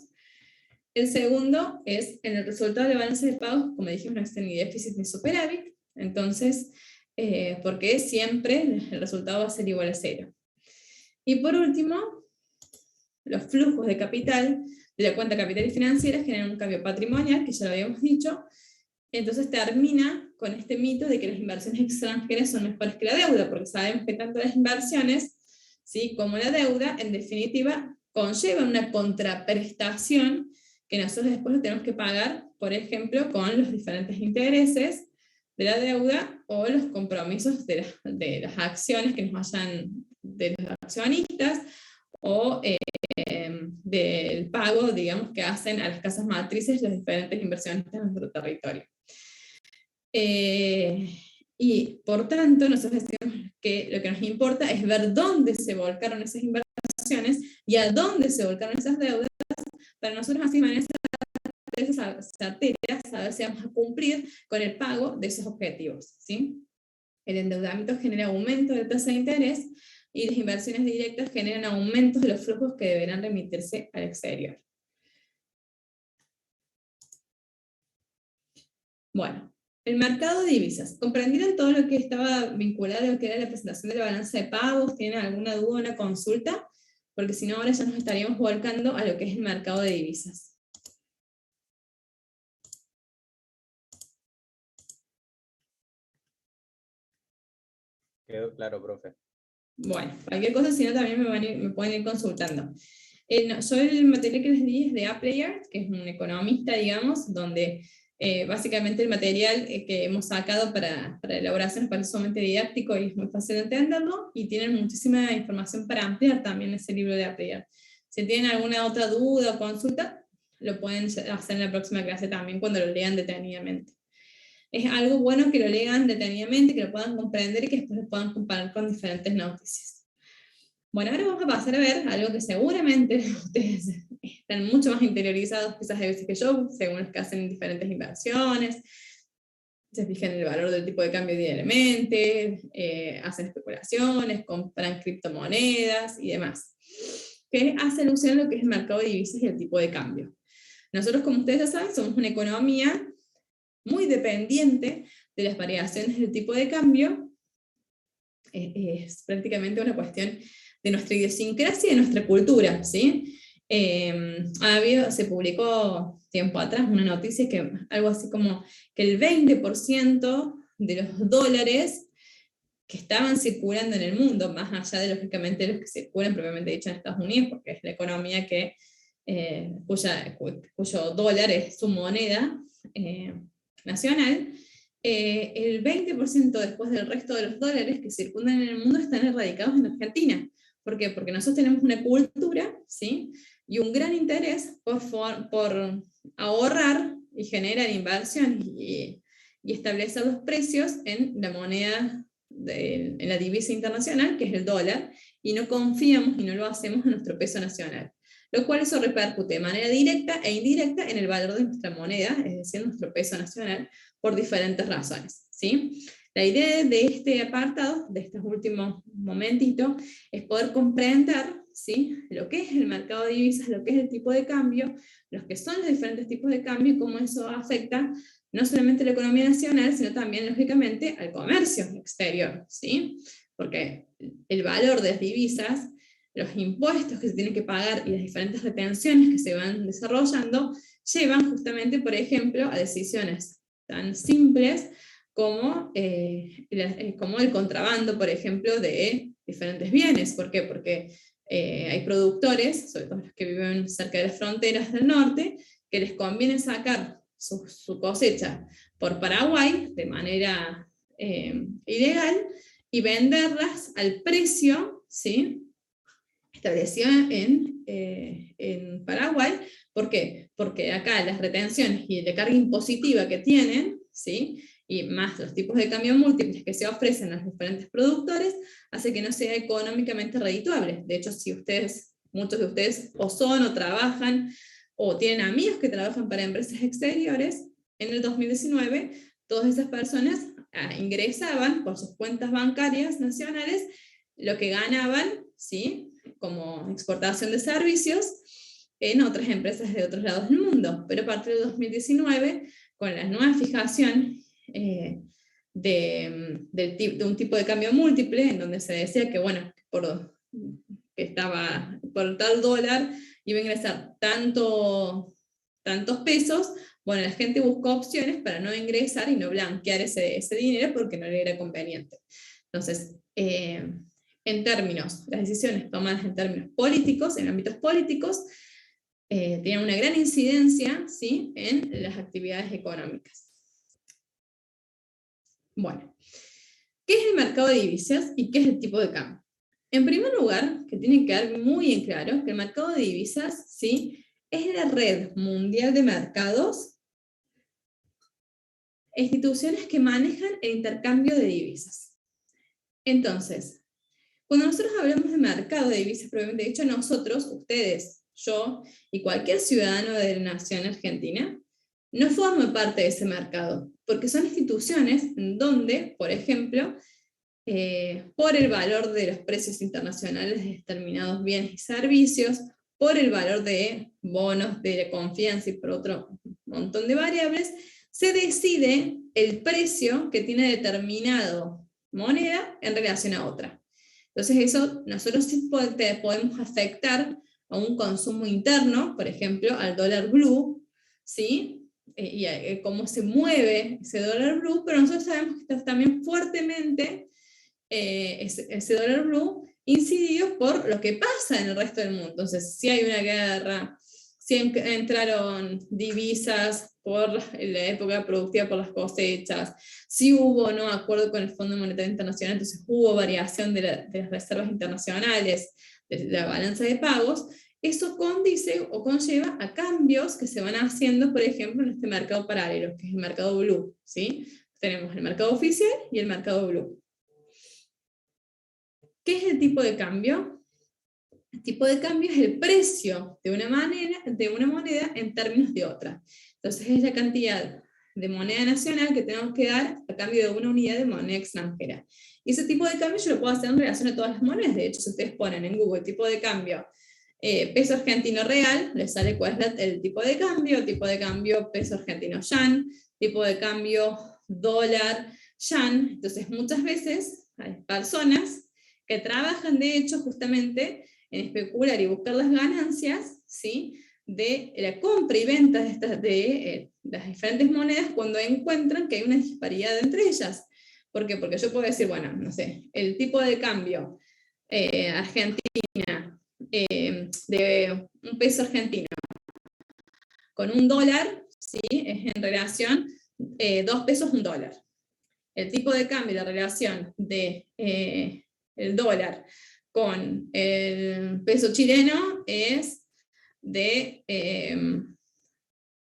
El segundo es, en el resultado de balance de pagos, como dijimos, no existe ni déficit ni superávit. Entonces, porque siempre el resultado va a ser igual a cero. Y por último, los flujos de capital de la cuenta capital y financiera generan un cambio patrimonial, que ya lo habíamos dicho. Entonces termina con este mito de que las inversiones extranjeras son mejores que la deuda, porque sabemos que tanto las inversiones, ¿sí?, como la deuda, en definitiva, conllevan una contraprestación que nosotros después lo tenemos que pagar, por ejemplo, con los diferentes intereses de la deuda o los compromisos de las acciones que nos vayan de los accionistas, o del pago, digamos, que hacen a las casas matrices los diferentes inversionistas en nuestro territorio. Y por tanto, nosotros decimos que lo que nos importa es ver dónde se volcaron esas inversiones y a dónde se volcaron esas deudas, para nosotros así manejar esas certeras, saber si vamos a cumplir con el pago de esos objetivos, ¿sí? El endeudamiento genera aumento de tasa de interés y las inversiones directas generan aumentos de los flujos que deberán remitirse al exterior. Bueno, el mercado de divisas. ¿Comprendieron todo lo que estaba vinculado a lo que era la presentación de la balanza de pagos? ¿Tienen alguna duda o una consulta? Porque si no, ahora ya nos estaríamos volcando a lo que es el mercado de divisas. Quedó claro, profe. Bueno, cualquier cosa, si no, también me pueden ir consultando. Yo el material que les di es de Apleyer, que es un economista, digamos, donde básicamente el material que hemos sacado para la elaboración es parece sumamente didáctico y es muy fácil de entenderlo, y tienen muchísima información para ampliar también ese libro de Apleyer. Si tienen alguna otra duda o consulta, lo pueden hacer en la próxima clase también, cuando lo lean detenidamente. Es algo bueno que lo lean detenidamente, que lo puedan comprender y que después lo puedan comparar con diferentes noticias. Bueno, ahora vamos a pasar a ver algo que seguramente ustedes están mucho más interiorizados quizás de veces que yo, según los que hacen diferentes inversiones, se fijan en el valor del tipo de cambio diariamente, hacen especulaciones, compran criptomonedas y demás, que hace alusión a lo que es el mercado de divisas y el tipo de cambio. Nosotros, como ustedes ya saben, somos una economía muy dependiente de las variaciones del tipo de cambio. Es prácticamente una cuestión de nuestra idiosincrasia y de nuestra cultura, ¿sí? Se publicó tiempo atrás una noticia que algo así como que el 20% de los dólares que estaban circulando en el mundo, más allá de lógicamente los que circulan propiamente dicho en Estados Unidos, porque es la economía que, cuyo dólar es su moneda nacional, el 20% después del resto de los dólares que circundan en el mundo están erradicados en Argentina. ¿Por qué? Porque nosotros tenemos una cultura, ¿sí? Y un gran interés por ahorrar y generar inversión y establecer los precios en la moneda, en la divisa internacional, que es el dólar, y no confiamos y no lo hacemos en nuestro peso nacional. Lo cual eso repercute de manera directa e indirecta en el valor de nuestra moneda, es decir, nuestro peso nacional, por diferentes razones, ¿sí? La idea de este apartado, de estos últimos momentitos, es poder comprender, ¿sí?, lo que es el mercado de divisas, lo que es el tipo de cambio, los que son los diferentes tipos de cambio y cómo eso afecta no solamente a la economía nacional, sino también, lógicamente, al comercio exterior, ¿sí? Porque el valor de las divisas, los impuestos que se tienen que pagar y las diferentes retenciones que se van desarrollando, llevan justamente, por ejemplo, a decisiones tan simples como el contrabando, por ejemplo, de diferentes bienes. ¿Por qué? Porque hay productores, sobre todo los que viven cerca de las fronteras del norte, que les conviene sacar su cosecha por Paraguay de manera ilegal y venderlas al precio, ¿sí?, establecido en Paraguay. ¿Por qué? Porque acá las retenciones y la carga impositiva que tienen, ¿sí?, y más los tipos de cambio múltiples que se ofrecen a los diferentes productores, hace que no sea económicamente redituable. De hecho, si muchos de ustedes o son o trabajan o tienen amigos que trabajan para empresas exteriores, en el 2019 todas esas personas ingresaban por sus cuentas bancarias nacionales lo que ganaban, ¿sí?, como exportación de servicios en otras empresas de otros lados del mundo. Pero a partir de 2019, con la nueva fijación de un tipo de cambio múltiple, en donde se decía que, bueno, que por tal dólar iba a ingresar tantos pesos, bueno, la gente buscó opciones para no ingresar y no blanquear ese dinero porque no le era conveniente. Entonces, en términos, las decisiones tomadas en términos políticos, en ámbitos políticos, tienen una gran incidencia, ¿sí?, en las actividades económicas. Bueno, ¿qué es el mercado de divisas y qué es el tipo de cambio? En primer lugar, que tiene que quedar muy en claro, que el mercado de divisas, ¿sí?, es la red mundial de mercados e instituciones que manejan el intercambio de divisas. Entonces, cuando nosotros hablamos de mercado de divisas, probablemente dicho, nosotros, ustedes, yo y cualquier ciudadano de la nación argentina, no forma parte de ese mercado, porque son instituciones en donde, por ejemplo, por el valor de los precios internacionales de determinados bienes y servicios, por el valor de bonos de confianza y por otro montón de variables, se decide el precio que tiene determinado moneda en relación a otra. Entonces eso nosotros sí podemos afectar a un consumo interno, por ejemplo, al dólar blue, ¿sí? Y cómo se mueve ese dólar blue, pero nosotros sabemos que está también fuertemente ese dólar blue incidido por lo que pasa en el resto del mundo. Entonces, si hay una guerra, si entraron divisas por la época productiva por las cosechas, si hubo o no acuerdo con el Fondo Monetario Internacional, entonces hubo variación de las reservas internacionales, de la balanza de pagos, eso condice o conlleva a cambios que se van haciendo, por ejemplo, en este mercado paralelo, que es el mercado blue, ¿sí? Tenemos el mercado oficial y el mercado blue. ¿Qué es el tipo de cambio? El tipo de cambio es el precio de una moneda en términos de otra. Entonces es la cantidad de moneda nacional que tenemos que dar a cambio de una unidad de moneda extranjera. Y ese tipo de cambio yo lo puedo hacer en relación a todas las monedas. De hecho, si ustedes ponen en Google tipo de cambio peso argentino real, les sale cuál es el tipo de cambio peso argentino yan, tipo de cambio dólar yan. Entonces muchas veces hay personas que trabajan de hecho justamente en especular y buscar las ganancias, ¿sí?, de la compra y venta de las diferentes monedas cuando encuentran que hay una disparidad entre ellas. ¿Por qué? Porque yo puedo decir, bueno, no sé, el tipo de cambio Argentina de un peso argentino con un dólar, ¿sí?, es en relación 2 pesos un dólar. El tipo de cambio, la relación de el dólar con el peso chileno es de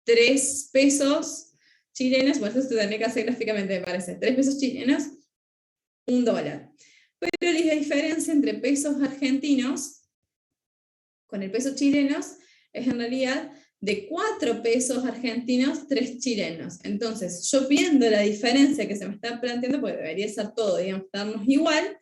3 pesos chilenos, bueno, eso se tendría que hacer gráficamente, me parece, 3 pesos chilenos, un dólar. Pero la diferencia entre pesos argentinos con el peso chilenos es en realidad de 4 pesos argentinos, 3 chilenos. Entonces, yo viendo la diferencia que se me está planteando, porque debería ser todo, digamos, darnos igual,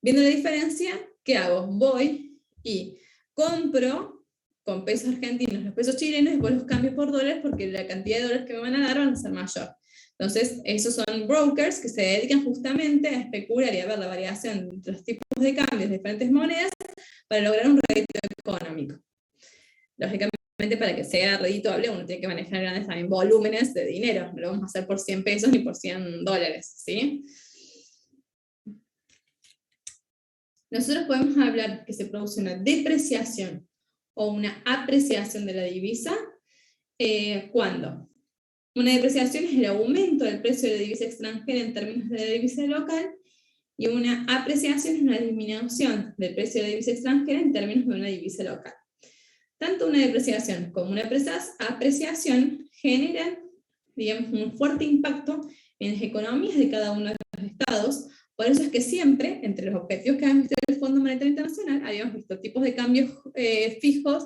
viendo la diferencia, ¿qué hago? Voy y compro con pesos argentinos los pesos chilenos y después los cambio por dólares porque la cantidad de dólares que me van a dar van a ser mayor. Entonces, esos son brokers que se dedican justamente a especular y a ver la variación entre los tipos de cambios de diferentes monedas para lograr un rédito económico. Lógicamente, para que sea redituable, uno tiene que manejar grandes también volúmenes de dinero. No lo vamos a hacer por 100 pesos ni por 100 dólares, ¿sí? Nosotros podemos hablar que se produce una depreciación o una apreciación de la divisa cuando una depreciación es el aumento del precio de la divisa extranjera en términos de la divisa local, y una apreciación es una disminución del precio de la divisa extranjera en términos de una divisa local. Tanto una depreciación como una apreciación generan, digamos, un fuerte impacto en las economías de cada uno de los estados. Por eso es que siempre, entre los objetivos que habíamos visto del Fondo Monetario Internacional, habíamos visto tipos de cambios fijos,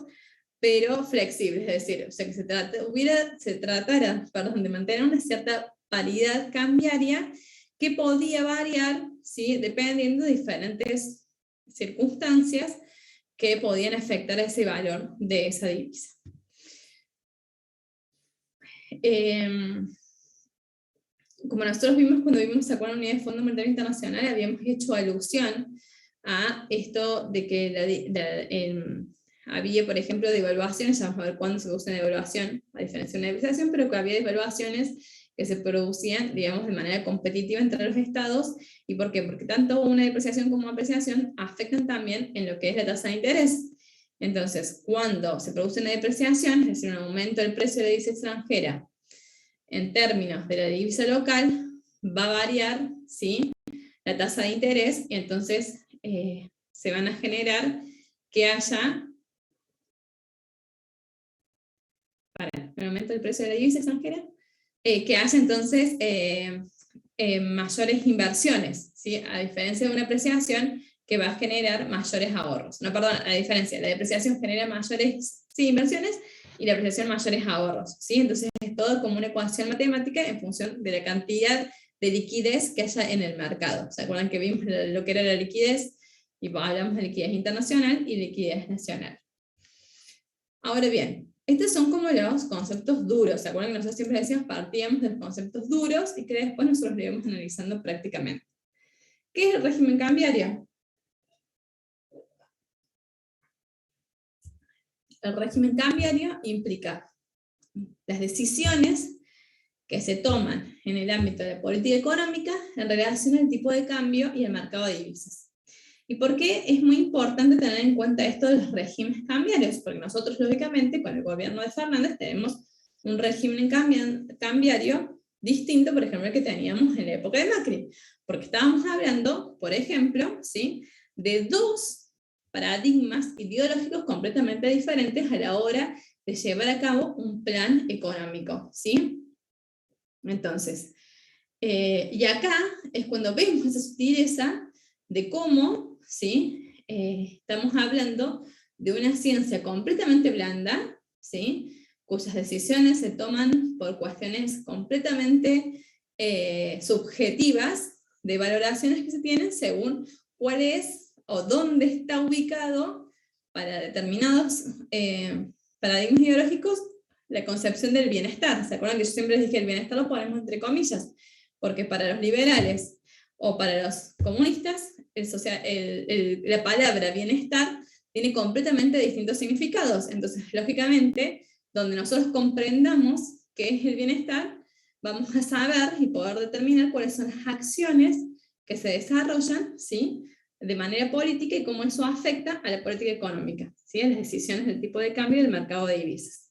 pero flexibles, es decir, o sea, que se tratara de mantener una cierta paridad cambiaria que podía variar, ¿sí?, dependiendo de diferentes circunstancias que podían afectar a ese valor de esa divisa. Como nosotros vimos cuando vimos esa unidad de Fondo Monetario Internacional, habíamos hecho alusión a esto de que había, por ejemplo, devaluaciones, ya vamos a ver cuándo se produce una devaluación, a diferencia de una depreciación, pero que había devaluaciones que se producían, digamos, de manera competitiva entre los estados. ¿Y por qué? Porque tanto una depreciación como una apreciación afectan también en lo que es la tasa de interés. Entonces, cuando se produce una depreciación, es decir, un aumento del precio de la divisa extranjera en términos de la divisa local, va a variar, ¿sí?, la tasa de interés, y entonces se van a generar que haya, para el aumento del precio de la divisa extranjera, que haya entonces mayores inversiones, ¿sí? A diferencia de una apreciación que va a generar mayores ahorros. No, perdón, a diferencia, la depreciación genera mayores inversiones y la apreciación mayores ahorros, ¿sí? Entonces es todo como una ecuación matemática en función de la cantidad de liquidez que haya en el mercado. ¿Se acuerdan que vimos lo que era la liquidez? Y hablamos de liquidez internacional y liquidez nacional. Ahora bien, estos son como los conceptos duros. ¿Se acuerdan que nosotros siempre decíamos partíamos de los conceptos duros y que después nosotros lo íbamos analizando prácticamente? ¿Qué es el régimen cambiario? El régimen cambiario implica las decisiones que se toman en el ámbito de la política económica en relación al tipo de cambio y al mercado de divisas. ¿Y por qué es muy importante tener en cuenta esto de los regímenes cambiarios? Porque nosotros, lógicamente, con el gobierno de Fernández tenemos un régimen cambiario distinto, por ejemplo, al que teníamos en la época de Macri. Porque estábamos hablando, por ejemplo, ¿sí?, de dos paradigmas ideológicos completamente diferentes a la hora de llevar a cabo un plan económico, ¿sí? Entonces, y acá es cuando vemos esa sutileza de cómo, ¿sí?, estamos hablando de una ciencia completamente blanda, ¿sí?, cuyas decisiones se toman por cuestiones completamente subjetivas de valoraciones que se tienen según cuál es o dónde está ubicado para determinados paradigmas ideológicos la concepción del bienestar. ¿Se acuerdan que yo siempre les dije el bienestar lo ponemos entre comillas? Porque para los liberales o para los comunistas, la palabra bienestar tiene completamente distintos significados. Entonces, lógicamente, donde nosotros comprendamos qué es el bienestar, vamos a saber y poder determinar cuáles son las acciones que se desarrollan, ¿sí?, de manera política y cómo eso afecta a la política económica, ¿sí?, a las decisiones del tipo de cambio del mercado de divisas.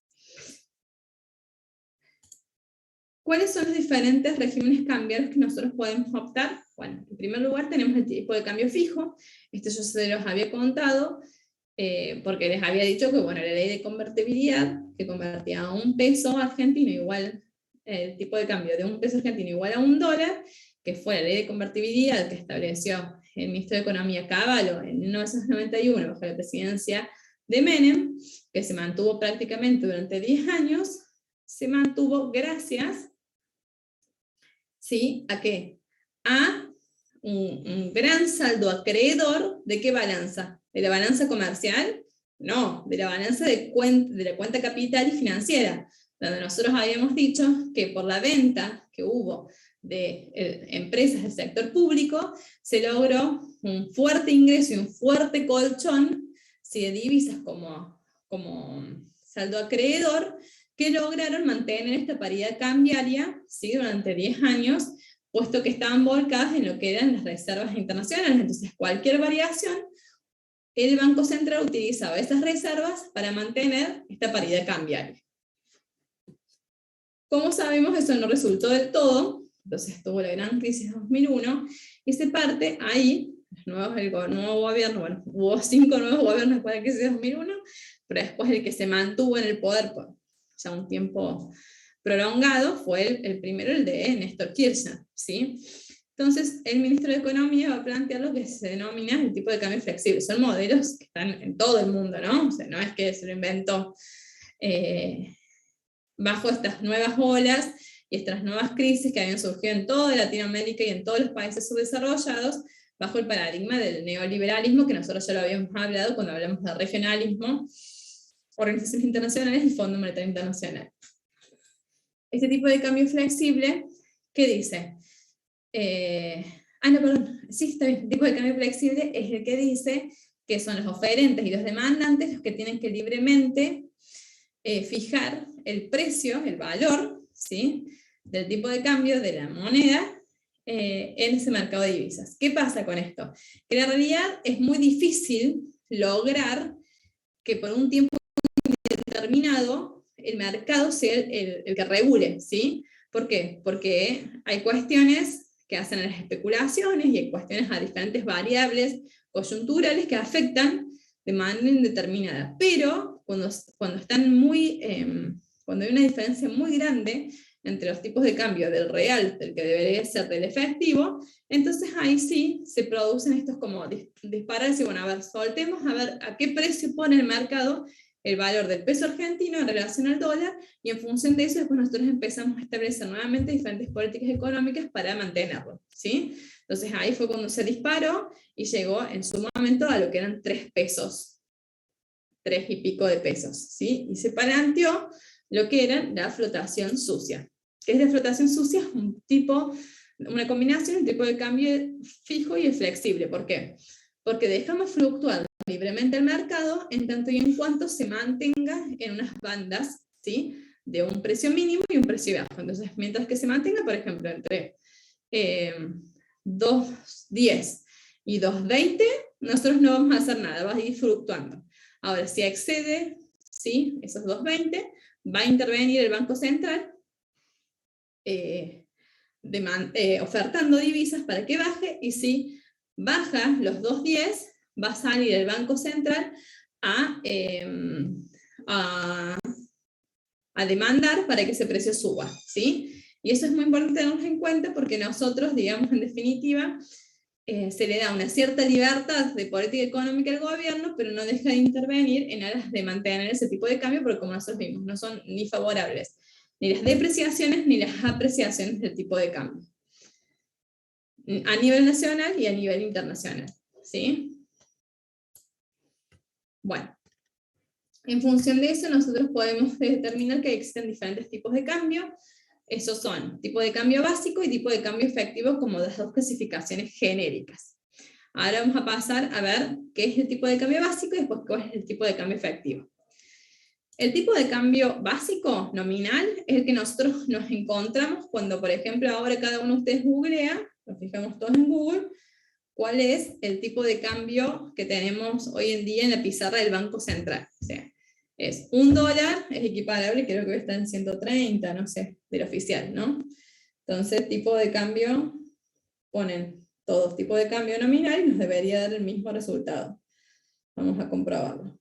¿Cuáles son los diferentes regímenes cambiarios que nosotros podemos optar? Bueno, en primer lugar tenemos el tipo de cambio fijo. Esto yo se los había contado, porque les había dicho que, bueno, la ley de convertibilidad, que convertía a un peso argentino igual, el tipo de cambio de un peso argentino igual a un dólar, que fue la ley de convertibilidad que estableció el ministro de Economía Cavallo en 1991 bajo la presidencia de Menem, que se mantuvo prácticamente durante 10 años, se mantuvo gracias, ¿sí?, ¿a qué? A un gran saldo acreedor. ¿De qué balanza? ¿De la balanza comercial? No, de la balanza de la cuenta capital y financiera, donde nosotros habíamos dicho que por la venta que hubo de empresas del sector público, se logró un fuerte ingreso y un fuerte colchón, ¿sí?, de divisas como saldo acreedor, que lograron mantener esta paridad cambiaria, ¿sí?, durante 10 años, puesto que estaban volcadas en lo que eran las reservas internacionales. Entonces, cualquier variación, el Banco Central utilizaba esas reservas para mantener esta paridad cambiaria. Como sabemos, eso no resultó del todo, entonces tuvo la gran crisis de 2001, y se parte ahí, el nuevo gobierno, bueno, hubo 5 nuevos gobiernos después de la crisis de 2001, pero después el que se mantuvo en el poder por ya un tiempo prolongado fue el primero, el de Néstor Kirchner, ¿sí? Entonces, el ministro de Economía va a plantear lo que se denomina el tipo de cambio flexible. Son modelos que están en todo el mundo, ¿no? O sea, no es que se lo inventó bajo estas nuevas olas y estas nuevas crisis que habían surgido en toda Latinoamérica y en todos los países subdesarrollados, bajo el paradigma del neoliberalismo, que nosotros ya lo habíamos hablado cuando hablamos de regionalismo, organizaciones internacionales y Fondo Monetario Internacional. Este tipo de cambio flexible, ¿qué dice? Sí, está bien. El tipo de cambio flexible es el que dice que son los oferentes y los demandantes los que tienen que libremente fijar el precio, el valor, ¿sí?, del tipo de cambio de la moneda en ese mercado de divisas. ¿Qué pasa con esto? Que en realidad es muy difícil lograr que por un tiempo determinado el mercado sea el que regule, ¿sí? ¿Por qué? Porque hay cuestiones que hacen a las especulaciones y en cuestiones a diferentes variables coyunturales que afectan de manera indeterminada. Pero cuando hay una diferencia muy grande entre los tipos de cambio del real, del que debería ser del efectivo, entonces ahí sí se producen estos como disparates y bueno, a ver, soltemos a ver a qué precio pone el mercado el valor del peso argentino en relación al dólar, y en función de eso después nosotros empezamos a establecer nuevamente diferentes políticas económicas para mantenerlo, ¿sí? Entonces ahí fue cuando se disparó y llegó en su momento a lo que eran 3 pesos, 3 y pico de pesos, ¿sí? Y se planteó lo que era la flotación sucia. ¿Qué es la flotación sucia? Es una combinación, un tipo de cambio fijo y flexible. ¿Por qué? Porque dejamos fluctuar libremente el mercado en tanto y en cuanto se mantenga en unas bandas, ¿sí? De un precio mínimo y un precio bajo. Entonces, mientras que se mantenga, por ejemplo, entre 2.10 y 2.20, nosotros no vamos a hacer nada, va a ir fluctuando. Ahora, si excede, ¿sí?, esos 2.20, va a intervenir el Banco Central ofertando divisas para que baje, y si baja los 2.10, va a salir el Banco Central a demandar para que ese precio suba, ¿sí? Y eso es muy importante tenerlo en cuenta porque nosotros, digamos, en definitiva, se le da una cierta libertad de política económica al gobierno, pero no deja de intervenir en aras de mantener ese tipo de cambio, porque como nosotros vimos, no son ni favorables ni las depreciaciones ni las apreciaciones del tipo de cambio, a nivel nacional y a nivel internacional, ¿sí? Bueno, en función de eso nosotros podemos determinar que existen diferentes tipos de cambio. Esos son tipo de cambio básico y tipo de cambio efectivo, como las dos clasificaciones genéricas. Ahora vamos a pasar a ver qué es el tipo de cambio básico y después cuál es el tipo de cambio efectivo. El tipo de cambio básico, nominal, es el que nosotros nos encontramos cuando, por ejemplo, ahora cada uno de ustedes googlea, nos fijamos todos en Google, cuál es el tipo de cambio que tenemos hoy en día en la pizarra del Banco Central. O sea, es $1, es equiparable, creo que está en 130, no sé, del oficial, ¿no? Entonces, tipo de cambio, ponen todos tipo de cambio nominal y nos debería dar el mismo resultado. Vamos a comprobarlo.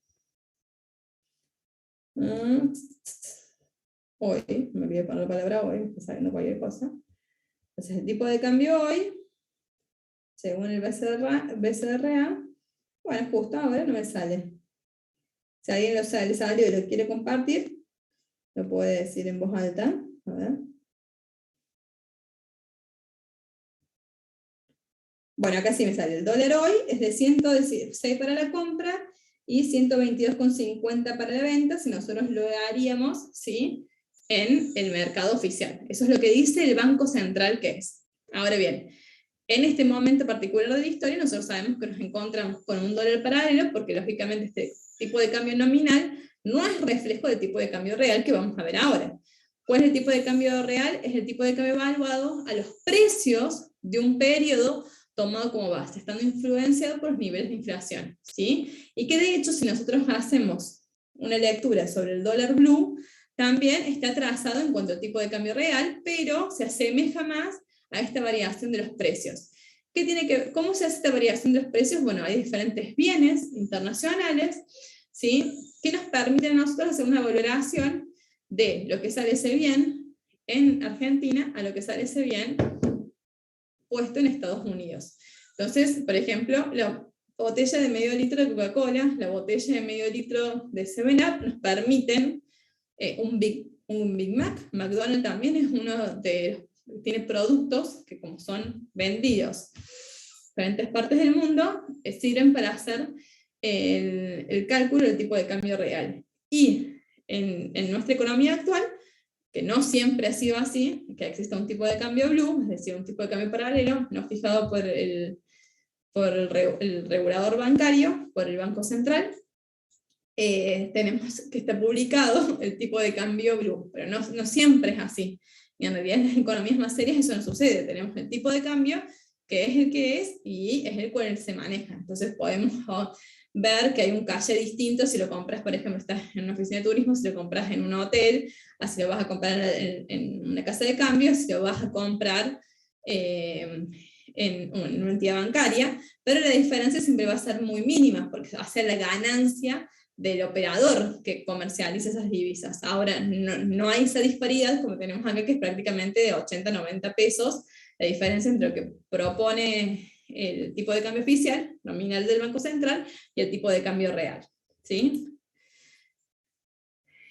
Hoy, me olvidé poner la palabra hoy, estoy sabiendo cualquier cosa. Entonces, el tipo de cambio hoy, según el BCRA, bueno, justo ahora no me sale. Si alguien le salió y lo quiere compartir, lo puede decir en voz alta. A ver. Bueno, acá sí me sale. El dólar hoy es de 116 para la compra y 122,50 para la venta, si nosotros lo haríamos, ¿sí?, en el mercado oficial. Eso es lo que dice el Banco Central que es. Ahora bien, en este momento particular de la historia, nosotros sabemos que nos encontramos con un dólar paralelo, porque lógicamente este tipo de cambio nominal no es reflejo del tipo de cambio real que vamos a ver ahora. ¿Cuál es el tipo de cambio real? Es el tipo de cambio evaluado a los precios de un periodo tomado como base, estando influenciado por los niveles de inflación, ¿sí? Y que de hecho, si nosotros hacemos una lectura sobre el dólar blue, también está trazado en cuanto al tipo de cambio real, pero se asemeja más a esta variación de los precios. ¿Cómo se hace esta variación de los precios? Bueno, hay diferentes bienes internacionales, ¿sí?, que nos permiten a nosotros hacer una valoración de lo que sale ese bien en Argentina a lo que sale ese bien puesto en Estados Unidos. Entonces, por ejemplo, la botella de medio litro de Coca-Cola, la botella de medio litro de 7-Up nos permiten un Big Mac. McDonald's también es uno de, tiene productos que, como son vendidos en diferentes partes del mundo, sirven para hacer el cálculo del tipo de cambio real. Y en nuestra economía actual, que no siempre ha sido así, que existe un tipo de cambio blue, es decir, un tipo de cambio paralelo, no fijado por el regulador bancario, por el Banco Central, tenemos que está publicado el tipo de cambio blue, pero no siempre es así. Y en realidad en las economías más serias eso no sucede, tenemos el tipo de cambio que es el que es y es el cual se maneja. Entonces podemos ver que hay un calle distinto si lo compras, por ejemplo, estás en una oficina de turismo, si lo compras en un hotel, así lo vas a comprar en una casa de cambio, si lo vas a comprar en una entidad bancaria, pero la diferencia siempre va a ser muy mínima, porque va a ser la ganancia del operador que comercializa esas divisas. Ahora, no hay esa disparidad como tenemos acá, que es prácticamente de 80 a 90 pesos, la diferencia entre lo que propone el tipo de cambio oficial, nominal del Banco Central, y el tipo de cambio real. ¿Sí?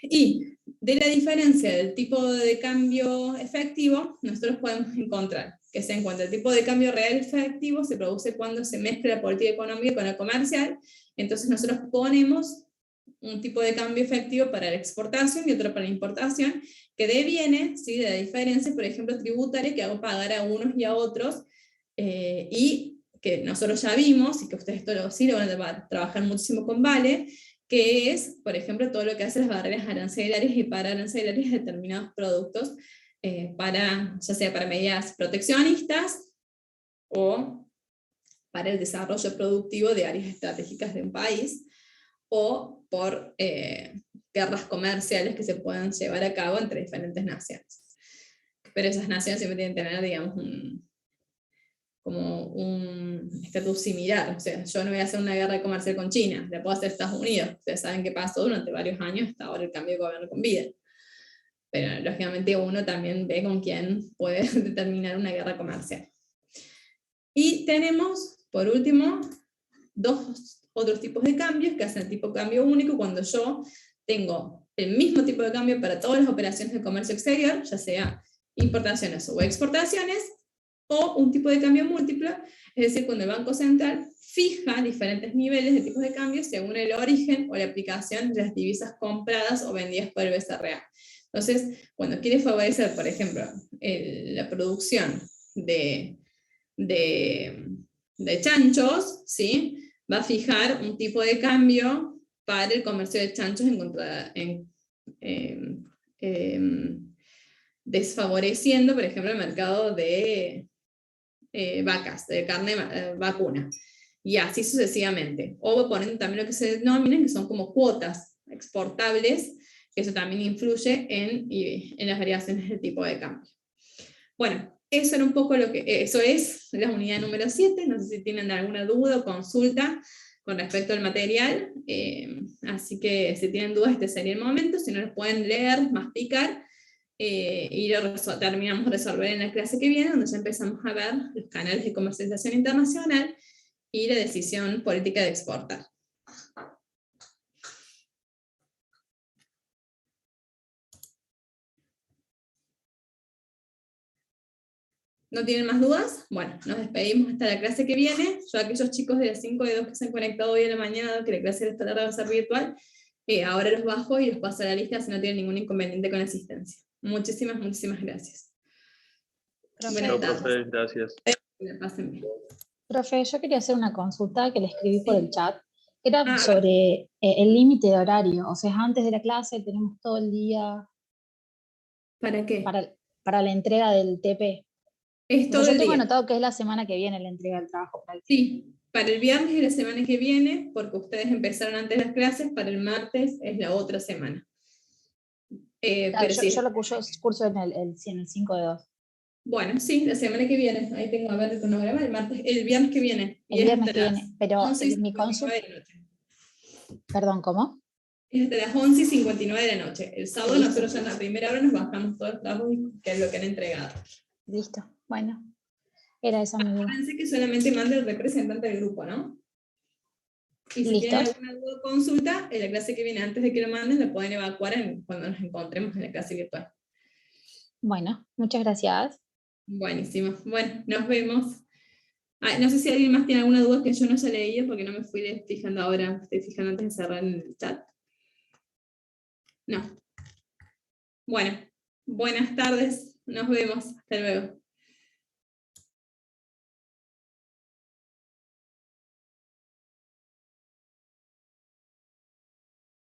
Y de la diferencia del tipo de cambio efectivo, nosotros podemos encontrar que se encuentra el tipo de cambio real efectivo, se produce cuando se mezcla la política económica con la comercial. Entonces nosotros ponemos un tipo de cambio efectivo para la exportación y otro para la importación, que deviene, ¿sí?, de la diferencia, por ejemplo, tributaria, que hago pagar a unos y a otros, y que nosotros ya vimos, y que ustedes sí lo van a trabajar muchísimo con Vale, que es, por ejemplo, todo lo que hace las barreras arancelarias y pararancelarias de determinados productos, ya sea para medidas proteccionistas o para el desarrollo productivo de áreas estratégicas de un país, o por guerras comerciales que se puedan llevar a cabo entre diferentes naciones. Pero esas naciones siempre tienen que tener, digamos, como un estatus similar. O sea, yo no voy a hacer una guerra comercial con China, la puedo hacer Estados Unidos. Ustedes saben qué pasó durante varios años hasta ahora el cambio de gobierno con Biden. Pero lógicamente uno también ve con quién puede determinar una guerra comercial. Y tenemos, por último, dos otros tipos de cambios que hacen el tipo de cambio único cuando yo tengo el mismo tipo de cambio para todas las operaciones de comercio exterior, ya sea importaciones o exportaciones, o un tipo de cambio múltiplo, es decir, cuando el Banco Central fija diferentes niveles de tipos de cambio según el origen o la aplicación de las divisas compradas o vendidas por el BCRA. Entonces, cuando quiere favorecer, por ejemplo, la producción de chanchos, ¿sí?, va a fijar un tipo de cambio para el comercio de chanchos desfavoreciendo, por ejemplo, el mercado de vacas, de carne vacuna, y así sucesivamente. O poniendo también lo que se denominan, que son como cuotas exportables, que eso también influye en las variaciones del tipo de cambio. Bueno, eso era un poco eso es la unidad número 7, no sé si tienen alguna duda o consulta con respecto al material, así que si tienen dudas este sería el momento, si no los pueden leer, masticar, y lo terminamos de resolver en la clase que viene, donde ya empezamos a ver los canales de comercialización internacional y la decisión política de exportar. ¿No tienen más dudas? Bueno, nos despedimos hasta la clase que viene. Yo a aquellos chicos de las 5 de 2 que se han conectado hoy en la mañana, que la clase de esta tarde va a ser virtual, ahora los bajo y los paso a la lista si no tienen ningún inconveniente con la asistencia. Muchísimas, muchísimas gracias. Chao, profe, gracias. Que la pasen bien. Profe, yo quería hacer una consulta que le escribí por el chat. Era Ah, sobre el límite de horario. O sea, antes de la clase tenemos todo el día ¿Para qué? para la entrega del TP. Es todo Yo el tengo día. anotado que es la semana que viene la entrega del trabajo práctico. Sí, para el viernes de la semana que viene, porque ustedes empezaron antes las clases, para el martes es la otra semana. Claro, Pero sí, yo lo curso en el 5 de 2. bueno, sí, la semana que viene, ahí tengo a ver el cronograma, el viernes que viene. El viernes que viene, pero 11:59 mi consulta... de la noche. Perdón, ¿cómo? Es hasta las 11:59 de la noche. El sábado Listo. nosotros ya en la primera hora nos bajamos todos los trabajos, que es lo que han entregado. Listo, bueno. Era esa mi duda. Acuérdense que solamente manda el representante del grupo, ¿no? Y si Listo. tienen alguna duda o consulta, en la clase que viene, antes de que lo manden, la pueden evacuar cuando nos encontremos en la clase virtual. Bueno, muchas gracias. Buenísimo. Bueno, nos vemos. No sé si alguien más tiene alguna duda que yo no haya leído, porque no me fui fijando ahora, estoy fijando antes de cerrar el chat. No. Bueno, buenas tardes, nos vemos, hasta luego.